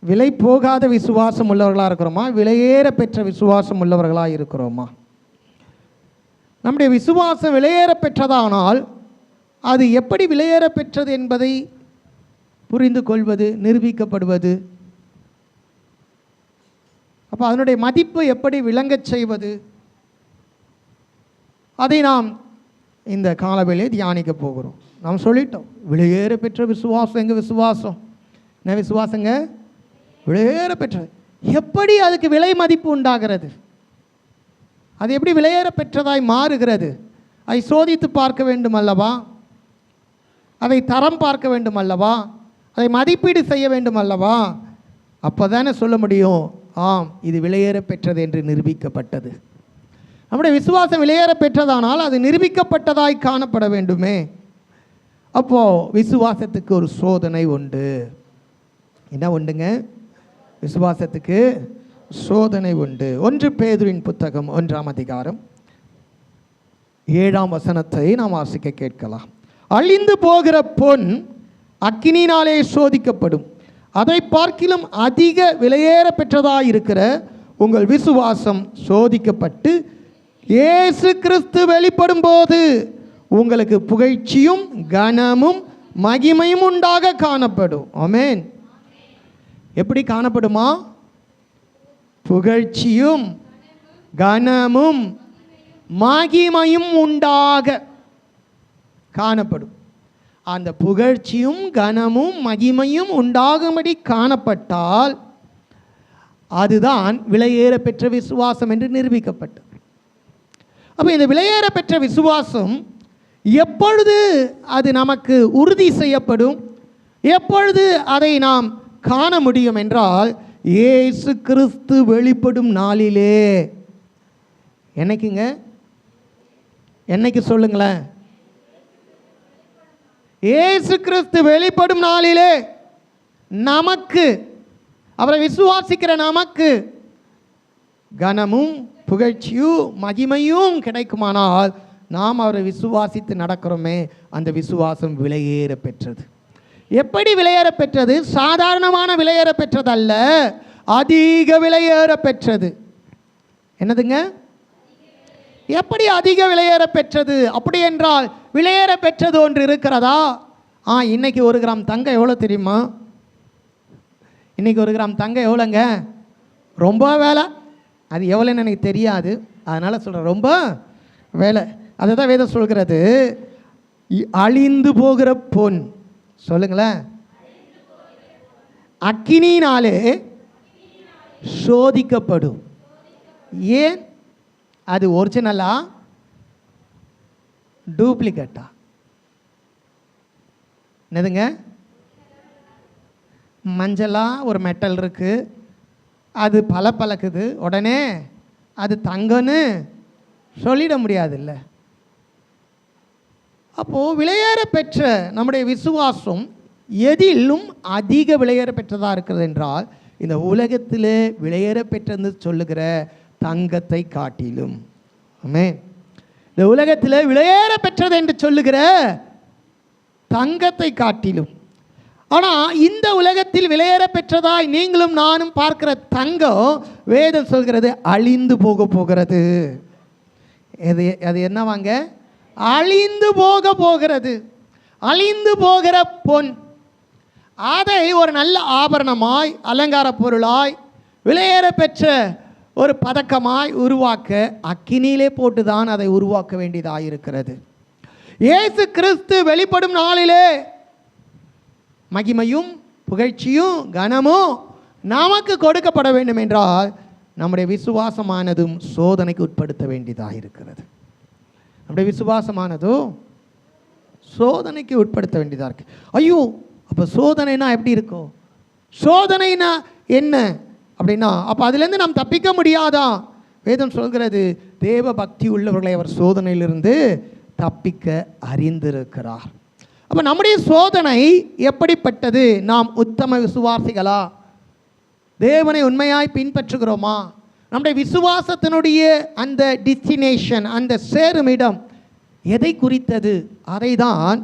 விலை போகாத விசுவாசம் உள்ளவர்களாக இருக்கிறோமா, விலையேற பெற்ற விசுவாசம் உள்ளவர்களாக இருக்கிறோமா? நம்முடைய விசுவாசம் விலையேற பெற்றதானால் அது எப்படி விலையேற பெற்றது என்பதை புரிந்து கொள்வது, நிரூபிக்கப்படுவது, அப்போ அதனுடைய மதிப்பு எப்படி விளங்கச் செய்வது, அதை நாம் இந்த காலவேளையை தியானிக்க போகிறோம். நாம் சொல்லிட்டோம், விலையேற பெற்ற விசுவாசம். எங்கள் விசுவாசம் என்ன விசுவாசங்க? விலையேற பெற்றது. எப்படி அதுக்கு விலை மதிப்பு உண்டாகிறது? அது எப்படி விலையேற பெற்றதாய் மாறுகிறது? அதை சோதித்து பார்க்க வேண்டும் அல்லவா? அதை தரம் பார்க்க வேண்டும் அல்லவா? அதை மதிப்பீடு செய்ய வேண்டும் அல்லவா? அப்போ தானே சொல்ல முடியும், ஆம் இது விலையேற பெற்றது என்று நிரூபிக்கப்பட்டது. நம்முடைய விசுவாசம் விலையேற பெற்றதானால் அது நிரூபிக்கப்பட்டதாய் காணப்பட வேண்டுமே. அப்போது விசுவாசத்துக்கு ஒரு சோதனை உண்டு. என்ன உண்டுங்க? விசுவாசத்துக்கு சோதனை உண்டு. 1 பேதுருவின் புத்தகம் 1ஆம் அதிகாரம் 7ஆம் வசனத்தை நாம் வாசிக்க கேட்கலாம். அழிந்து போகிற பொன் அக்கினியினாலே சோதிக்கப்படும், அதை பார்க்கிலும் அதிக விலையேற பெற்றதாக இருக்கிற உங்கள் விசுவாசம் சோதிக்கப்பட்டு இயேசு கிறிஸ்து வெளிப்படும் போது உங்களுக்கு புகழ்ச்சியும் கனமும் மகிமையும் உண்டாக காணப்படும். ஆமென். எப்படி காணப்படுமா? புகழ்ச்சியும் கனமும் மகிமையும் உண்டாக காணப்படும். அந்த புகழ்ச்சியும் கனமும் மகிமையும் உண்டாகும்படி காணப்பட்டால் அதுதான் விலையேற பெற்ற விசுவாசம் என்று நிரூபிக்கப்பட்டது. அப்போ இந்த விலையேற பெற்ற விசுவாசம் எப்பொழுது அது நமக்கு உறுதி செய்யப்படும், எப்பொழுது அதை நாம் காண முடியும் என்றால், இயேசு கிறிஸ்து வெளிப்படும் நாளிலே. என்னைக்குங்க? என்னைக்கு சொல்லுங்களேன்? இயேசு கிறிஸ்து வெளிப்படும் நாளிலே நமக்கு, அவரை விசுவாசிக்கிற நமக்கு கனமும் புகழ்ச்சியும் மகிமையும் கிடைக்குமானால் நாம் அவரை விசுவாசித்து நடக்கிறோமே, அந்த விசுவாசம் விலையேற பெற்றது. எப்படி விலையேற பெற்றது? சாதாரணமான விலையேற பெற்றது அல்ல, அதிக விலையேற பெற்றது. என்னதுங்க? எப்படி அதிக விலையேற பெற்றது? அப்படி என்றால் விலையேற பெற்றது ஒன்று இருக்கிறதா? இன்னைக்கு 1 கிராம் தங்கம் எவ்வளோ தெரியுமா? இன்னைக்கு 1 கிராம் தங்கம் எவ்வளோங்க? ரொம்ப வேலை. அது எவ்வளோன்னு எனக்கு தெரியாது, அதனால் சொல்கிறேன், ரொம்ப வேலை. அதை தான் வேதம் சொல்கிறது, அழிந்து போகிற பொன். சொல்லுங்களேன். அக்கினியினாலே சோதிக்கப்படும். ஏன்? அது ஒரிஜினலா டூப்ளிகேட்டா? என்னதுங்க? மஞ்சளா ஒரு மெட்டல் இருக்குது, அது பளபளக்குது, உடனே அது தங்கன்னு சொல்லிட முடியாதுல்ல. அப்போது விலையேற பெற்ற நம்முடைய விசுவாசம் எதிலும் அதிக விலையேற பெற்றதாக இருக்கிறது என்றால், இந்த உலகத்திலே விலையேற பெற்றது சொல்லுகிற தங்கத்தை காட்டிலும். ஆமென். இந்த உலகத்தில் விலையேற பெற்றது என்று சொல்லுகிற தங்கத்தை காட்டிலும். ஆனால் இந்த உலகத்தில் விலையேற பெற்றதாய் நீங்களும் நானும் பார்க்கிற தங்கம், வேதம் சொல்கிறது அழிந்து போக போகிறது. அது என்னவாங்க? அழிந்து போக போகிறது. அழிந்து போகிற பொன், அதை ஒரு நல்ல ஆபரணமாய், அலங்கார பொருளாய், விலையேற பெற்ற ஒரு பதக்கமாய் உருவாக்க அக்கினியிலே போட்டு தான் அதை உருவாக்க வேண்டியதாக இருக்கிறது. இயேசு கிறிஸ்து வெளிப்படும் நாளிலே மகிமையும் புகழ்ச்சியும் கனமும் நமக்கு கொடுக்கப்பட வேண்டும் என்றால் நம்முடைய விசுவாசமானதும் சோதனைக்கு உட்படுத்த வேண்டியதாக இருக்கிறது. நம்முடைய விசுவாசமானதும் சோதனைக்கு உட்படுத்த வேண்டியதாக இருக்கு. ஐயோ, அப்போ சோதனைனா எப்படி இருக்கும்? சோதனைனா என்ன அப்படின்னா, அப்போ அதுலேருந்து நாம் தப்பிக்க முடியாதா? வேதம் சொல்கிறது, தேவ பக்தி உள்ளவர்களை அவர் சோதனையிலிருந்து தப்பிக்க அறிந்திருக்கிறார். அப்போ நம்முடைய சோதனை எப்படிப்பட்டது? நாம் உத்தம விசுவாசிகளா? தேவனை உண்மையாய் பின்பற்றுகிறோமா? நம்முடைய விசுவாசத்தினுடைய அந்த டெஸ்டினேஷன், அந்த சேருமிடம் எதை குறித்தது? அதை தான்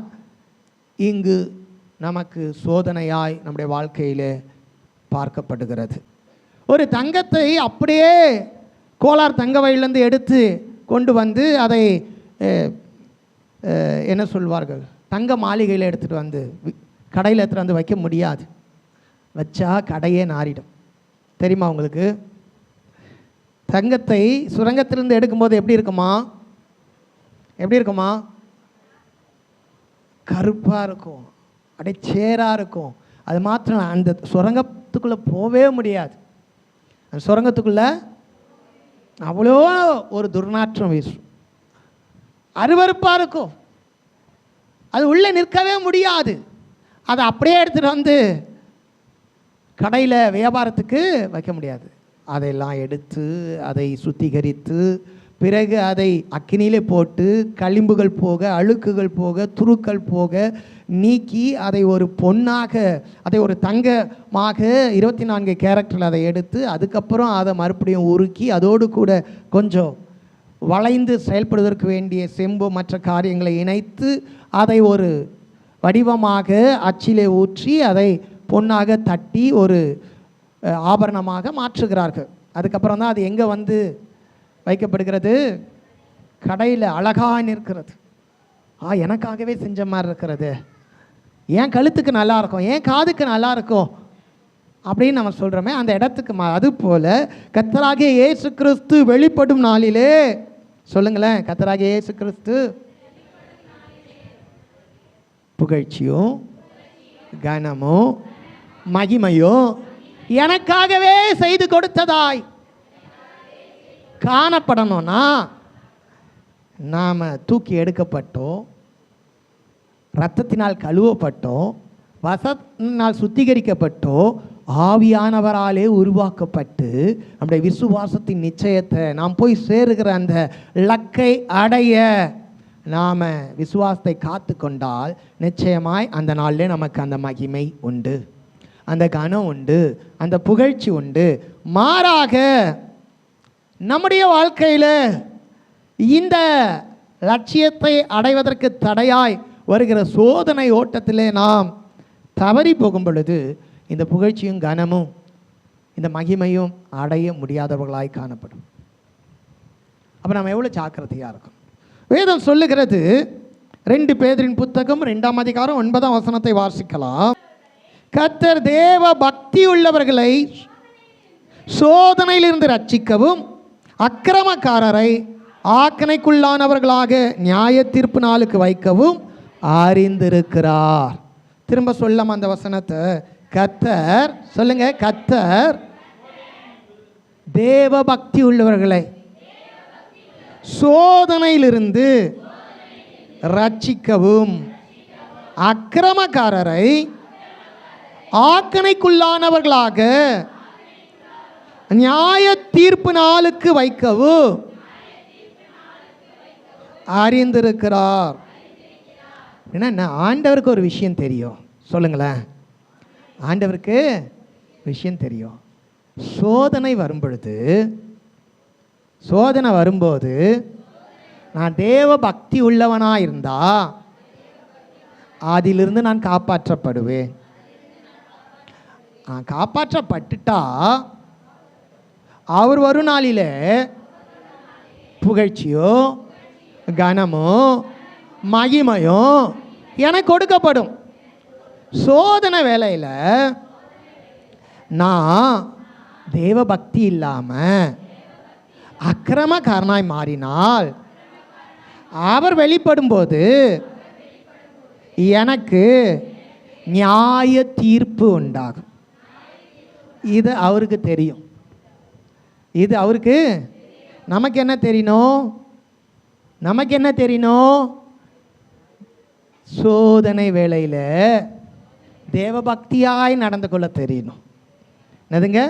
இங்கு நமக்கு சோதனையாய் நம்முடைய வாழ்க்கையில் பார்க்கப்படுகிறது. ஒரு தங்கத்தை அப்படியே கோலார் தங்க வயலிலேருந்து எடுத்து கொண்டு வந்து அதை என்ன சொல்வார்கள், தங்க மாளிகையில் எடுத்துகிட்டு வந்து கடையில் எடுத்துகிட்டு வந்து வைக்க முடியாது. வச்சா கடையே நாரிடும். தெரியுமா உங்களுக்கு? தங்கத்தை சுரங்கத்திலிருந்து எடுக்கும்போது எப்படி இருக்குமா? எப்படி இருக்குமா? கருப்பாக இருக்கும், அப்படியே சேராக இருக்கும். அது மாத்திரம் அந்த சுரங்கத்துக்குள்ளே போவே முடியாது. அந்த சுரங்கத்துக்குள்ளே அவ்வளோ ஒரு துர்நாற்றம் வீசும், அருவருப்பாக இருக்கும். அது உள்ளே நிற்கவே முடியாது. அதை அப்படியே எடுத்துகிட்டு வந்து கடையில் வியாபாரத்துக்கு வைக்க முடியாது. அதையெல்லாம் எடுத்து அதை சுத்திகரித்து பிறகு அதை அக்கினியிலே போட்டு களிம்புகள் போக, அழுக்குகள் போக, துருக்கள் போக நீக்கி அதை ஒரு பொன்னாக, அதை ஒரு தங்கமாக 24 கேரக்டரில் அதை எடுத்து அதுக்கப்புறம் அதை மறுபடியும் உருக்கி அதோடு கூட கொஞ்சம் வளைந்து செயல்படுவதற்கு வேண்டிய செம்பு மற்ற காரியங்களை இணைத்து அதை ஒரு வடிவமாக அச்சிலே ஊற்றி அதை பொன்னாக தட்டி ஒரு ஆபரணமாக மாற்றுகிறார்கள். அதுக்கப்புறம் தான் அது எங்கே வந்து வைக்கப்படுகிறது? கடையில் அழகாக நிற்கிறது. எனக்காகவே செஞ்ச மாதிரி இருக்கிறது, என் கழுத்துக்கு நல்லா இருக்கும், என் காதுக்கு நல்லா இருக்கும் அப்படின்னு நம்ம சொல்கிறோமே, அந்த இடத்துக்கு அதுபோல் கர்த்தராகிய இயேசு கிறிஸ்து வெளிப்படும் நாளிலே, சொல்லுங்களேன், கர்த்தராகிய இயேசு கிறிஸ்து புகழ்ச்சியும் கனமும் மகிமையும் எனக்காகவே செய்து கொடுத்ததாய் காணப்படணும்னா நாம் தூக்கி எடுக்கப்பட்டோம், இரத்தத்தினால் கழுவப்பட்டோம், வசத்தினால் சுத்திகரிக்கப்பட்டோம், ஆவியானவராலே உருவாக்கப்பட்டு நம்முடைய விசுவாசத்தின் நிச்சயத்தை நாம் போய் சேருகிற அந்த இலக்கை அடைய நாம் விசுவாசத்தை காத்து கொண்டால் நிச்சயமாய் அந்த நாளிலே நமக்கு அந்த மகிமை உண்டு, அந்த கனம் உண்டு, அந்த புகழ்ச்சி உண்டு. மாறாக நம்முடைய வாழ்க்கையில் இந்த லட்சியத்தை அடைவதற்கு தடையாய் வருகிற சோதனை ஓட்டத்திலே நாம் தவறி போகும் பொழுது இந்த புகழ்ச்சியும் கனமும் இந்த மகிமையும் அடைய முடியாதவர்களாய் காணப்படும். அப்போ நம்ம எவ்வளோ ஜாக்கிரதையாக இருக்கும்? வேதம் சொல்லுகிறது, 2 பேதுருவின் புத்தகம் 2ஆம் அதிகாரம் 9ஆம் வசனத்தை வாசிக்கலாம். கர்த்தர் தேவ பக்தி உள்ளவர்களை சோதனையிலிருந்து ரட்சிக்கவும் அக்கிரமக்காரரை ஆக்கணைக்குள்ளானவர்களாக நியாய தீர்ப்பு நாளுக்கு வைக்கவும் அறிந்திருக்கிறார். திரும்ப சொல்லாம அந்த வசனத்தை. கர்த்தர், சொல்லுங்க, கர்த்தர் தேவ பக்தி உள்ளவர்களை சோதனையிலிருந்து ரட்சிக்கவும் அக்கிரமக்காரரை ஆக்கணைக்குள்ளானவர்களாக நியாய தீர்ப்பு நாளுக்கு வைக்கவும் அறிந்திருக்கிறார். என்ன, ஆண்டவருக்கு ஒரு விஷயம் தெரியும். சொல்லுங்களேன், ஆண்டவருக்கு விஷயம் தெரியும். சோதனை வரும்போது நான் தேவ பக்தி உள்ளவனாக இருந்தா அதிலிருந்து நான் காப்பாற்றப்படுவேன். காப்பாற்றப்பட்டுட்டா அவர் வரும் நாளில் புகழ்ச்சியோ கனமோ மகிமையோ எனக்கு கொடுக்கப்படும். சோதனை வேளையில் நான் தேவ பக்தி இல்லாமல் அக்கிரமக்காரனாய் மாறினால் அவர் வெளிப்படும்போது எனக்கு நியாய தீர்ப்பு உண்டாகும். இது அவருக்கு தெரியும். இது அவருக்கு, நமக்கு என்ன தெரியணும்? நமக்கு என்ன தெரியணும்? சோதனை வேளையில் தேவபக்தியாய் நடந்து கொள்ள தெரியணும். என்னதுங்க?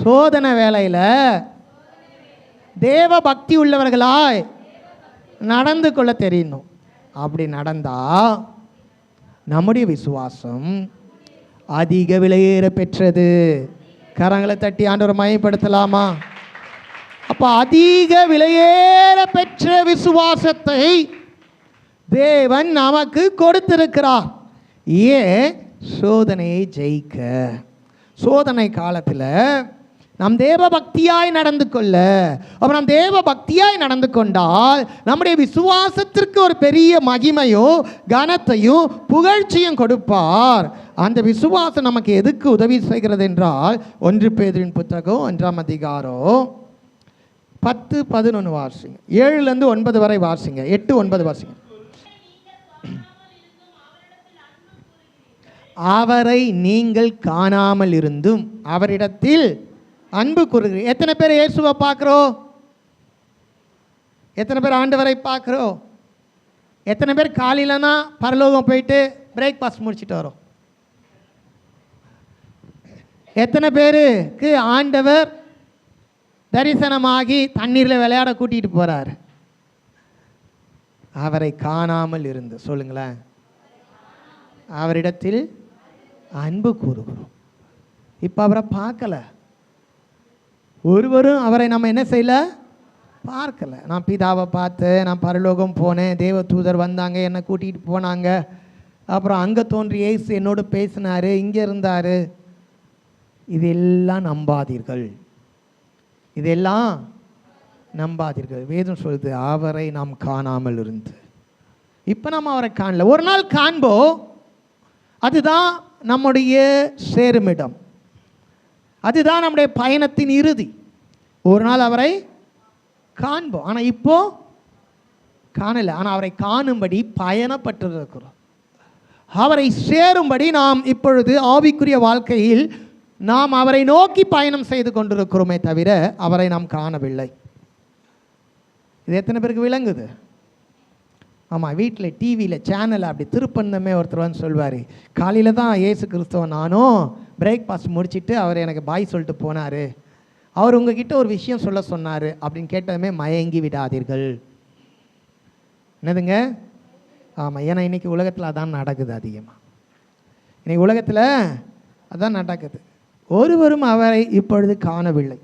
சோதனை வேளையில் தேவ பக்தி உள்ளவர்களாய் நடந்து கொள்ள தெரியணும். அப்படி நடந்தா நம்முடைய விசுவாசம் அதிக விலையேற பெற்றது. கரங்களை தட்டி ஆண்டவரை மயப்படுத்தலாமா? அப்போ அதிக விலையேற பெற்ற விசுவாசத்தை தேவன் நமக்கு கொடுத்திருக்கிறார். ஏன்? சோதனையை ஜெயிக்க. சோதனை காலத்தில் நாம் தேவ பக்தியாய் நடந்து கொள்ள, அப்போ நாம் தேவ பக்தியாய் நடந்து கொண்டால் நம்முடைய விசுவாசத்திற்கு ஒரு பெரிய மகிமையோ கனத்தையும் புகழ்ச்சியும் கொடுப்பார். அந்த விசுவாசம் நமக்கு எதுக்கு உதவி செய்கிறது என்றால் 1 பேதுருவின் புத்தகம் 1ஆம் அதிகாரம் 10-11 வாசிங்க, 7லேருந்து 9 வரை வாசிங்க, 8-9 வாசிங்க. அவரை நீங்கள் காணாமல் இருந்தும் அவரிடத்தில் அன்பு கூறுகிறீர்கள். எத்தனை பேர் இயேசுவை பார்க்குறோம்? எத்தனை பேர் ஆண்டவரை பார்க்குறோம்? எத்தனை பேர் காலையிலனா பரலோகம் போயிட்டு பிரேக்ஃபாஸ்ட் முடிச்சுட்டு வரோம்? எத்தனை பேருக்கு ஆண்டவர் தரிசனமாகி தண்ணீரில் விளையாட கூட்டிகிட்டு போகிறார்? அவரை காணாமல் இருந்து சொல்லுங்களேன். அவரிடத்தில் அன்பு கூறுகிறோம். இப்போ அவரை பார்க்கல, ஒருவரும் அவரை நம்ம என்ன செய்யல, பார்க்கல. நான் பிதாவை பார்த்தேன், நான் பரலோகம் போனேன், தேவ தூதர் வந்தாங்க, என்னை கூட்டிகிட்டு போனாங்க, அப்புறம் அங்கே தோன்றி இயேசு என்னோடு பேசினார், இங்கே இருந்தார். இதெல்லாம் நம்பாதீர்கள், இதெல்லாம் நம்பாதீர்கள். வேதம் சொல்லுது அவரை நாம் காணாமல் இருந்து. இப்போ நம்ம அவரை காணல, ஒரு நாள் காண்போம். அதுதான் நம்முடைய சேருமிடம், அதுதான் நம்முடைய பயணத்தின் இறுதி. ஒரு நாள் அவரை காண்போம், ஆனால் இப்போ காணலை. ஆனால் அவரை காணும்படி பயணப்பட்டு இருக்கிறோம். அவரை சேரும்படி நாம் இப்பொழுது ஆவிக்குரிய வாழ்க்கையில் நாம் அவரை நோக்கி பயணம் செய்து கொண்டிருக்கிறோமே தவிர அவரை நாம் காணவில்லை. இது எத்தனை பேருக்கு விளங்குது? ஆமாம், வீட்டில் டிவியில் சேனல் அப்படி திருப்பண்ணமே ஒருத்தர் வந்து சொல்வார், காலையில் தான் இயேசு கிறிஸ்துவ நானும் பிரேக்ஃபாஸ்ட் முடிச்சுட்டு அவர் எனக்கு பாய் சொல்லிட்டு போனார், அவர் உங்ககிட்ட ஒரு விஷயம் சொல்ல சொன்னார் அப்படின்னு கேட்டதுமே மயங்கி விடாதீர்கள். என்னதுங்க? ஆமாம், ஏன்னா இன்றைக்கி உலகத்தில் அதான் நடக்குது அதிகமாக. இன்றைக்கி உலகத்தில் அதான் நடக்குது. ஒருவரும் அவரை இப்பொழுது காணவில்லை.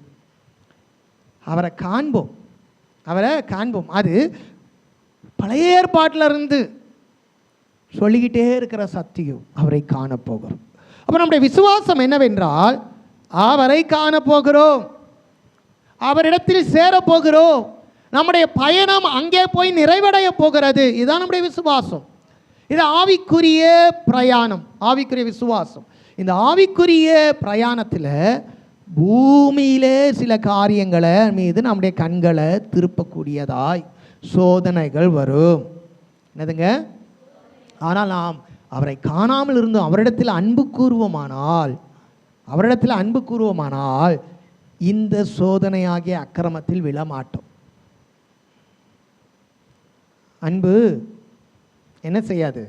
அவரை காண்போம், அவரை காண்போம். அது பழைய ஏற்பாட்டில் இருந்து சொல்லிக்கிட்டே இருக்கிற சத்தியம். அவரை காணப்போகிறோம். அப்போ நம்முடைய விசுவாசம் என்னவென்றால் அவரை காணப்போகிறோம், அவரிடத்தில் சேரப்போகிறோம், நம்முடைய பயணம் அங்கே போய் நிறைவடைய போகிறது. இதுதான் நம்முடைய விசுவாசம். இது ஆவிக்குரிய பிரயாணம், ஆவிக்குரிய விசுவாசம். இந்த ஆவிக்குரிய பிரயாணத்தில் பூமியிலே சில காரியங்களை மீது நம்முடைய கண்களை திருப்பக்கூடியதாய் சோதனைகள் வரும். என்னதுங்க? ஆனால் நாம் அவரை காணாமல் இருந்தும் அவரிடத்தில் அன்பு கூறுவோமானால், அவரிடத்தில் அன்பு கூறுவோமானால் இந்த சோதனையாகிய அக்கிரமத்தில் விழமாட்டோம். அன்பு என்ன செய்யாது?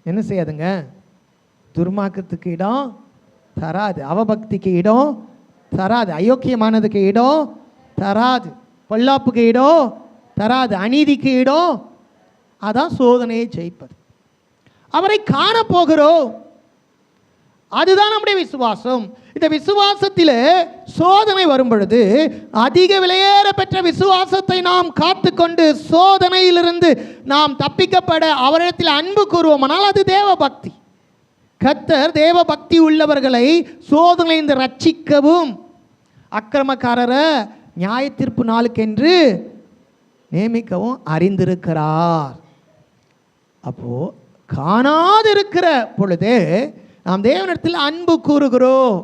என்ன செய்யாதுங்க? துர்மார்க்கத்துக்கு இடம் தராது, அவபக்திக்கு இடம் தராது, அயோக்கியமானதுக்கு இடம் தராது, பொல்லாப்புக்கு இடம் தராது, அநீதிக்கு இடம். அதான் சோதனையை ஜெயிப்பது. அவரை காணப்போகிறோம், அதுதான் நம்முடைய விசுவாசம். இந்த விசுவாசத்தில் சோதனை வரும் பொழுது அதிக விலையேற பெற்ற விசுவாசத்தை நாம் காத்துக்கொண்டு சோதனையிலிருந்து நாம் தப்பிக்கப்பட அவரிடத்தில் அன்பு கூறுவோமானால் அது தேவ பக்தி. கர்த்தர் தேவ பக்தி உள்ளவர்களை சோதனையிலிருந்து ரட்சிக்கவும் அக்கிரமக்காரரை நியாய தீர்ப்பு நாளுக்கென்று நியமிக்கவும் அறிந்திருக்கிறார். அப்போ காணாதிருக்கிற பொழுதே நாம் தேவனிடத்தில் அன்பு கூறுகிறோம்.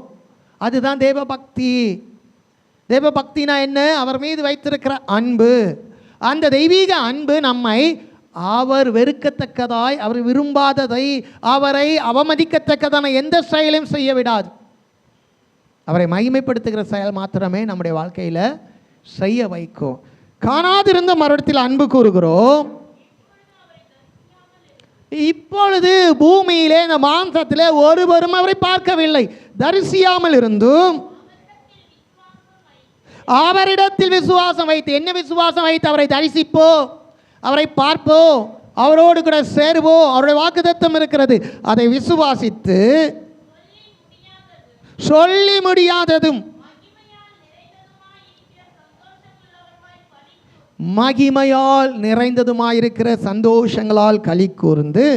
அதுதான் தேவ பக்தி. தேவ பக்தினா என்ன? அவர் மீது வைத்திருக்கிற அன்பு. அந்த தெய்வீக அன்பு நம்மை அவர் வெறுக்கத்தக்கதாய், அவர் விரும்பாததை, அவரை அவமதிக்கத்தக்கதான எந்த செயலையும் செய்ய விடாது. அவரை மகிமைப்படுத்துகிற செயல் மாத்திரமே நம்முடைய வாழ்க்கையில் செய்ய வைக்கும். காணாதிருந்த மறுடத்தில் அன்பு கூறுகிறோம். இப்பொழுது பூமியிலே இந்த மாம்சத்திலே ஒருவரும் அவரை பார்க்கவில்லை. தரிசியாமல் இருந்தும் அவரிடத்தில் விசுவாசம் வைத்து, என்ன விசுவாசம் வைத்து? அவரை தரிசிப்போம், அவரை பார்ப்போம், அவரோடு கூட சேருவோம். அவருடைய வாக்குத்தத்தம் இருக்கிறது. அதை விசுவாசித்து சொல்லி முடியாததும் மகிமையால் நிறைந்ததுமாயிருக்கிற சந்தோஷங்களால் களி கூர்ந்து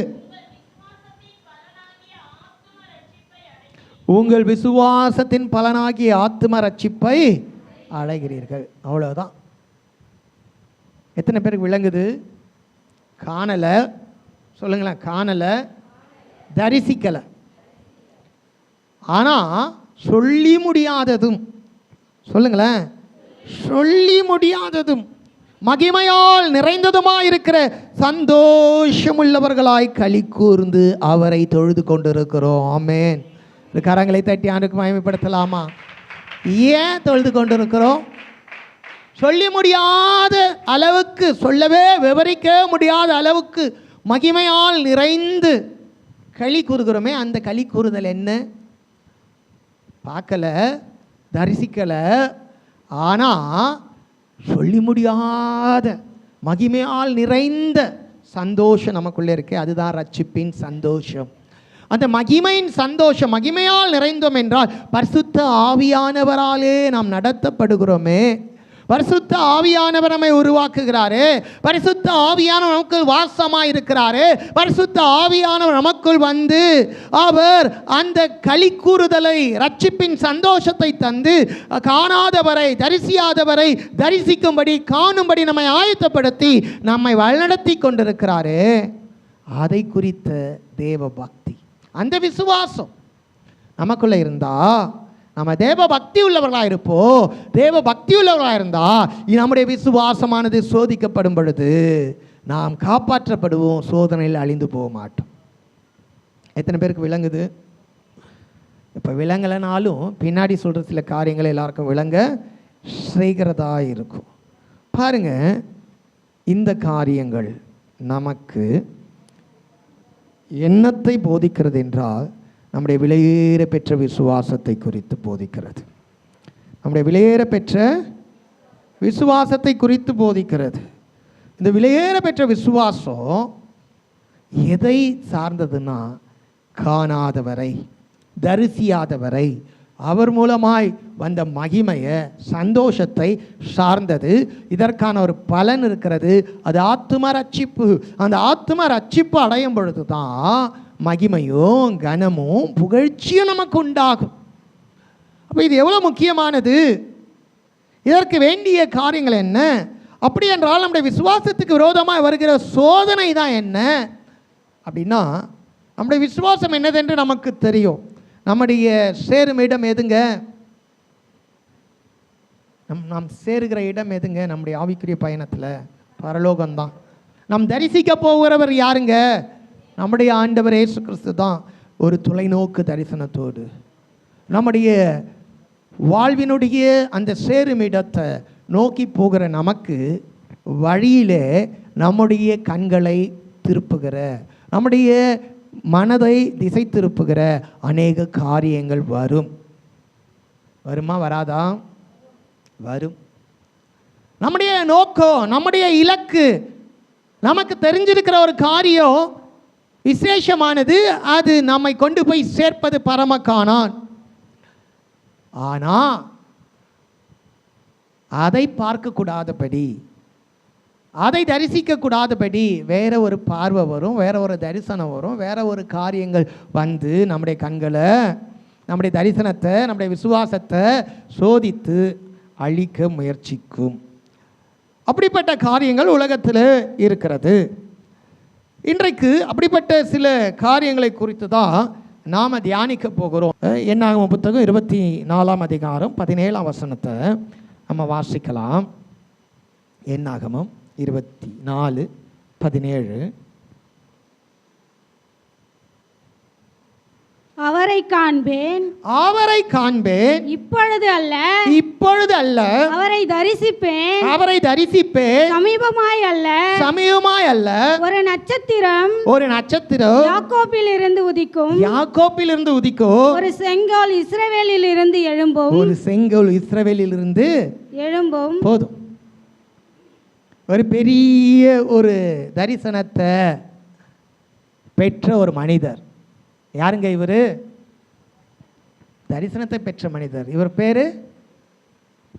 உங்கள் விசுவாசத்தின் பலனாகிய ஆத்தும ரட்சிப்பை அடைகிறீர்கள். அவ்வளவுதான். எத்தனை பேருக்கு விளங்குது? காணலை, சொல்லுங்களேன். காணலை, தரிசிக்கலை, ஆனால் சொல்லி முடியாததும், சொல்லுங்களேன், சொல்லி முடியாததும் மகிமையால் நிறைந்ததுமாய் இருக்கிற சந்தோஷமுள்ளவர்களாய் களி கூர்ந்து அவரை தொழுது கொண்டிருக்கிறோம். ஆமென். கரங்களை தட்டி ஆண்டுக்கு மகிமைப்படுத்தலாமா? ஏன் தொழுது கொண்டிருக்கிறோம்? சொல்லி முடியாத அளவுக்கு, சொல்லவே விவரிக்க முடியாத அளவுக்கு மகிமையால் நிறைந்து களி கூறுகிறோமே. அந்த களி கூறுதல் என்ன? பார்க்கல, தரிசிக்கலை, ஆனால் சொல்லி முடியாத மகிமையால் நிறைந்த சந்தோஷம் நமக்குள்ளே இருக்கு. அதுதான் ரட்சிப்பின் சந்தோஷம். அந்த மகிமையின் சந்தோஷம், மகிமையால் நிறைந்தோம் என்றால் பரிசுத்த ஆவியானவராலே நாம் நடத்தப்படுகிறோமே. பரிசுத்த ஆவியானவர் நம்மை உருவாக்குகிறாரே. பரிசுத்த ஆவியானவர் நமக்குள் வாசமாக இருக்கிறாரே. பரிசுத்த ஆவியானவர் நமக்குள் வந்து அவர் அந்த களி கூறுதலை, ரட்சிப்பின் சந்தோஷத்தை தந்து காணாதவரை, தரிசியாதவரை தரிசிக்கும்படி, காணும்படி நம்மை ஆயத்தப்படுத்தி நம்மை வழிநடத்தி கொண்டிருக்கிறாரே. அதை குறித்த தேவ பக்தி, அந்த விசுவாசம் நமக்குள்ளே இருந்தா நம்ம தேவ பக்தி உள்ளவர்களாக இருப்போம். தேவ பக்தி உள்ளவர்களாக இருந்தால் நம்முடைய விசுவாசமானது சோதிக்கப்படும் பொழுது நாம் காப்பாற்றப்படுவோம், சோதனையில் அழிந்து போக மாட்டோம். எத்தனை பேருக்கு விளங்குது? இப்போ விளங்கலைனாலும் பின்னாடி சொல்கிற சில காரியங்கள் எல்லாருக்கும் விளங்க செய்கிறதா இருக்கும். பாருங்க, இந்த காரியங்கள் நமக்கு என்னத்தை போதிக்கிறது என்றால், நம்முடைய விலையேற பெற்ற விசுவாசத்தை குறித்து போதிக்கிறது. நம்முடைய விலையேற பெற்ற விசுவாசத்தை குறித்து போதிக்கிறது. இந்த விலையேற பெற்ற விசுவாசம் எதை சார்ந்ததுன்னா, காணாதவரை, தரிசியாதவரை, அவர் மூலமாய் வந்த மகிமையை, சந்தோஷத்தை சார்ந்தது. இதற்கான ஒரு பலன் இருக்கிறது. அது ஆத்தும ரட்சிப்பு. அந்த ஆத்தும ரட்சிப்பு அடையும் பொழுது தான் மகிமையும் கனமும் புகழ்ச்சியும் நமக்கு உண்டாகும். அப்போ இது எவ்வளோ முக்கியமானது? இதற்கு வேண்டிய காரியங்கள் என்ன? அப்படி என்றால் நம்முடைய விசுவாசத்துக்கு விரோதமாக வருகிற சோதனை தான் என்ன அப்படின்னா, நம்முடைய விசுவாசம் என்னதென்று நமக்கு தெரியும். நம்முடைய சேரும் இடம் எதுங்க? நாம் சேருகிற இடம் எதுங்க? நம்முடைய ஆவிக்குரிய பயணத்தில் பரலோகம்தான். நாம் தரிசிக்க போகிறவர் யாருங்க? நம்முடைய ஆண்டவர் இயேசு கிறிஸ்து தான். ஒரு தொலைநோக்கு தரிசனத்தோடு நம்முடைய வாழ்வினுடைய அந்த சேரும் இடத்தை நோக்கி போகிற நமக்கு வழியிலே நம்முடைய கண்களை திருப்புகிற, நம்முடைய மனதை திசை திருப்புகிற அநேக காரியங்கள் வரும். வருமா? வராதா? வரும். நம்முடைய நோக்கம், நம்முடைய இலக்கு, நமக்கு தெரிஞ்சிருக்கிற ஒரு காரியம் விசேஷமானது. அது நம்மை கொண்டு போய் சேர்ப்பது பரமக்கானான். ஆனால் அதை பார்க்கக்கூடாதபடி, அதை தரிசிக்க கூடாதபடி வேற ஒரு பார்வை வரும், வேற ஒரு தரிசனம் வரும், வேற ஒரு காரியங்கள் வந்து நம்முடைய கண்களை, நம்முடைய தரிசனத்தை, நம்முடைய விசுவாசத்தை சோதித்து அழிக்க முயற்சிக்கும். அப்படிப்பட்ட காரியங்கள் உலகத்தில் இருக்கிறது. இன்றைக்கு அப்படிப்பட்ட சில காரியங்களை குறித்து தான் நாம் தியானிக்க போகிறோம். என்னாகும் புத்தகம் 24ஆம் அதிகாரம் 17ஆம் வசனத்தை நம்ம வாசிக்கலாம். என்னாகமம் 24:17. அவரை காண்பேன், அவரை காண்பேன், இப்பொழுது அல்ல, இப்பொழுது அல்ல, அவரை தரிசிப்பேன், அவரை தரிசிப்பேன், சமீபமாய் அல்ல, சமீபமாய் அல்ல. ஒரு நட்சத்திரம், ஒரு நட்சத்திரம் யாக்கோபில் இருந்து உதிக்கும், யாக்கோபில் இருந்து உதிக்கும், ஒரு செங்கோல் இஸ்ரவேலில் இருந்து எழும்பும், ஒரு செங்கோல் இஸ்ரவேலில் இருந்து எழும்பும். போதும். ஒரு பெரிய ஒரு தரிசனத்தை பெற்ற ஒரு மனிதர். யாருங்க இவர்? தரிசனத்தை பெற்ற மனிதர். இவர் பேரு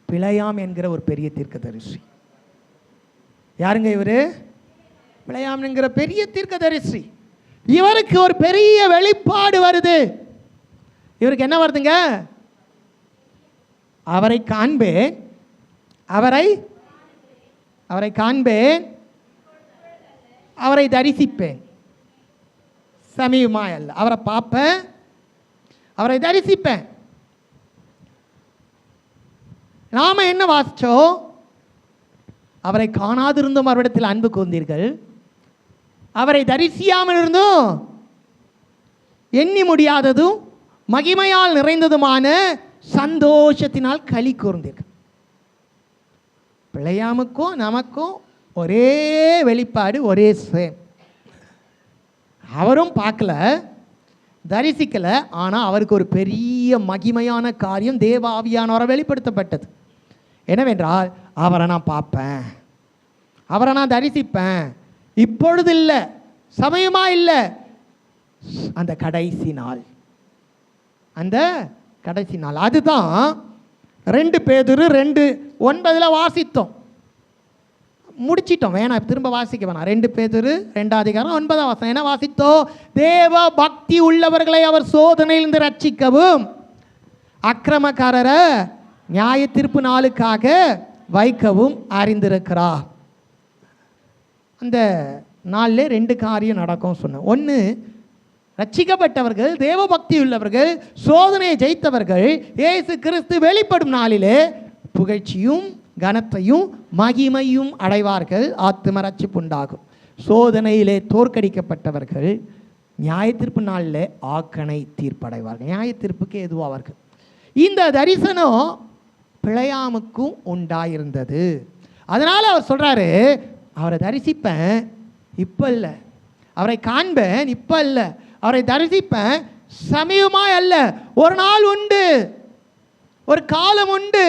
பிழையாம் என்கிற ஒரு பெரிய தீர்க்கதரிசி. யாருங்க இவர்? பிழையாம் என்கிற பெரிய தீர்க்கதரிசி. இவருக்கு ஒரு பெரிய வெளிப்பாடு வருது. இவருக்கு என்ன வருதுங்க? அவரை காண்பேன், அவரை காண்பேன், அவரை தரிசிப்பேன். சமீபமாய் அல்ல. அவரை பார்ப்பேன், அவரை தரிசிப்பேன். நாம என்ன வாசிச்சோம்? அவரை காணாதிருந்தும் அவரிடத்தில் அன்பு கூர்ந்தீர்கள், அவரை தரிசியாமல் இருந்தும் எண்ணி முடியாததும் மகிமையால் நிறைந்ததுமான சந்தோஷத்தினால் களி கூர்ந்தீர்கள். பிழையாமுக்கும் நமக்கும் ஒரே வெளிப்பாடு, ஒரே சேம். அவரும் பார்க்கல, தரிசிக்கல, ஆனால் அவருக்கு ஒரு பெரிய மகிமையான காரியம் தேவ ஆவியானவரை வெளிப்படுத்தப்பட்டது. என்னவென்றால், அவரை நான் பார்ப்பேன், அவரை நான் தரிசிப்பேன். இப்பொழுது இல்லை, சமயமா இல்லை, அந்த கடைசி நாள், அந்த கடைசி நாள். அதுதான் 2 பேதுரு 2:9 வாசித்தோம், முடிச்சிட்டோம். வேணாம், திரும்ப வாசிக்க வேணாம். 2 பேதுரு 2:9 என்ன வாசித்தோம்? தேவ பக்தி உள்ளவர்களை அவர் சோதனையிலிருந்து ரட்சிக்கவும் அக்கிரமக்காரரை நியாய தீர்ப்பு நாளுக்காக வைக்கவும் அறிந்திருக்கிறார். அந்த நாளில் 2 காரியம் நடக்கும் சொன்னேன். ஒன்று, ரட்சிக்கப்பட்டவர்கள், தேவ பக்தி உள்ளவர்கள், சோதனையை ஜெயித்தவர்கள் இயேசு கிறிஸ்து வெளிப்படும் நாளிலே புகழ்ச்சியும் கனத்தையும் மகிமையும் அடைவார்கள். ஆத்தும ரட்சிப்பு உண்டாகும். சோதனையிலே தோற்கடிக்கப்பட்டவர்கள் நியாய தீர்ப்பு நாளில் ஆக்கணை தீர்ப்படைவார்கள். நியாய தீர்ப்புக்கு எதுவாவார்கள். இந்த தரிசனம் பிழையாமுக்கும் உண்டாயிருந்தது. அதனால் அவர் சொல்கிறாரு, அவரை தரிசிப்பேன், இப்போ இல்லை. அவரை காண்பேன், இப்போ இல்லை. அவரை தரிசிப்பேன், சமயமாய் அல்ல, ஒரு நாள் உண்டு, ஒரு காலம் உண்டு.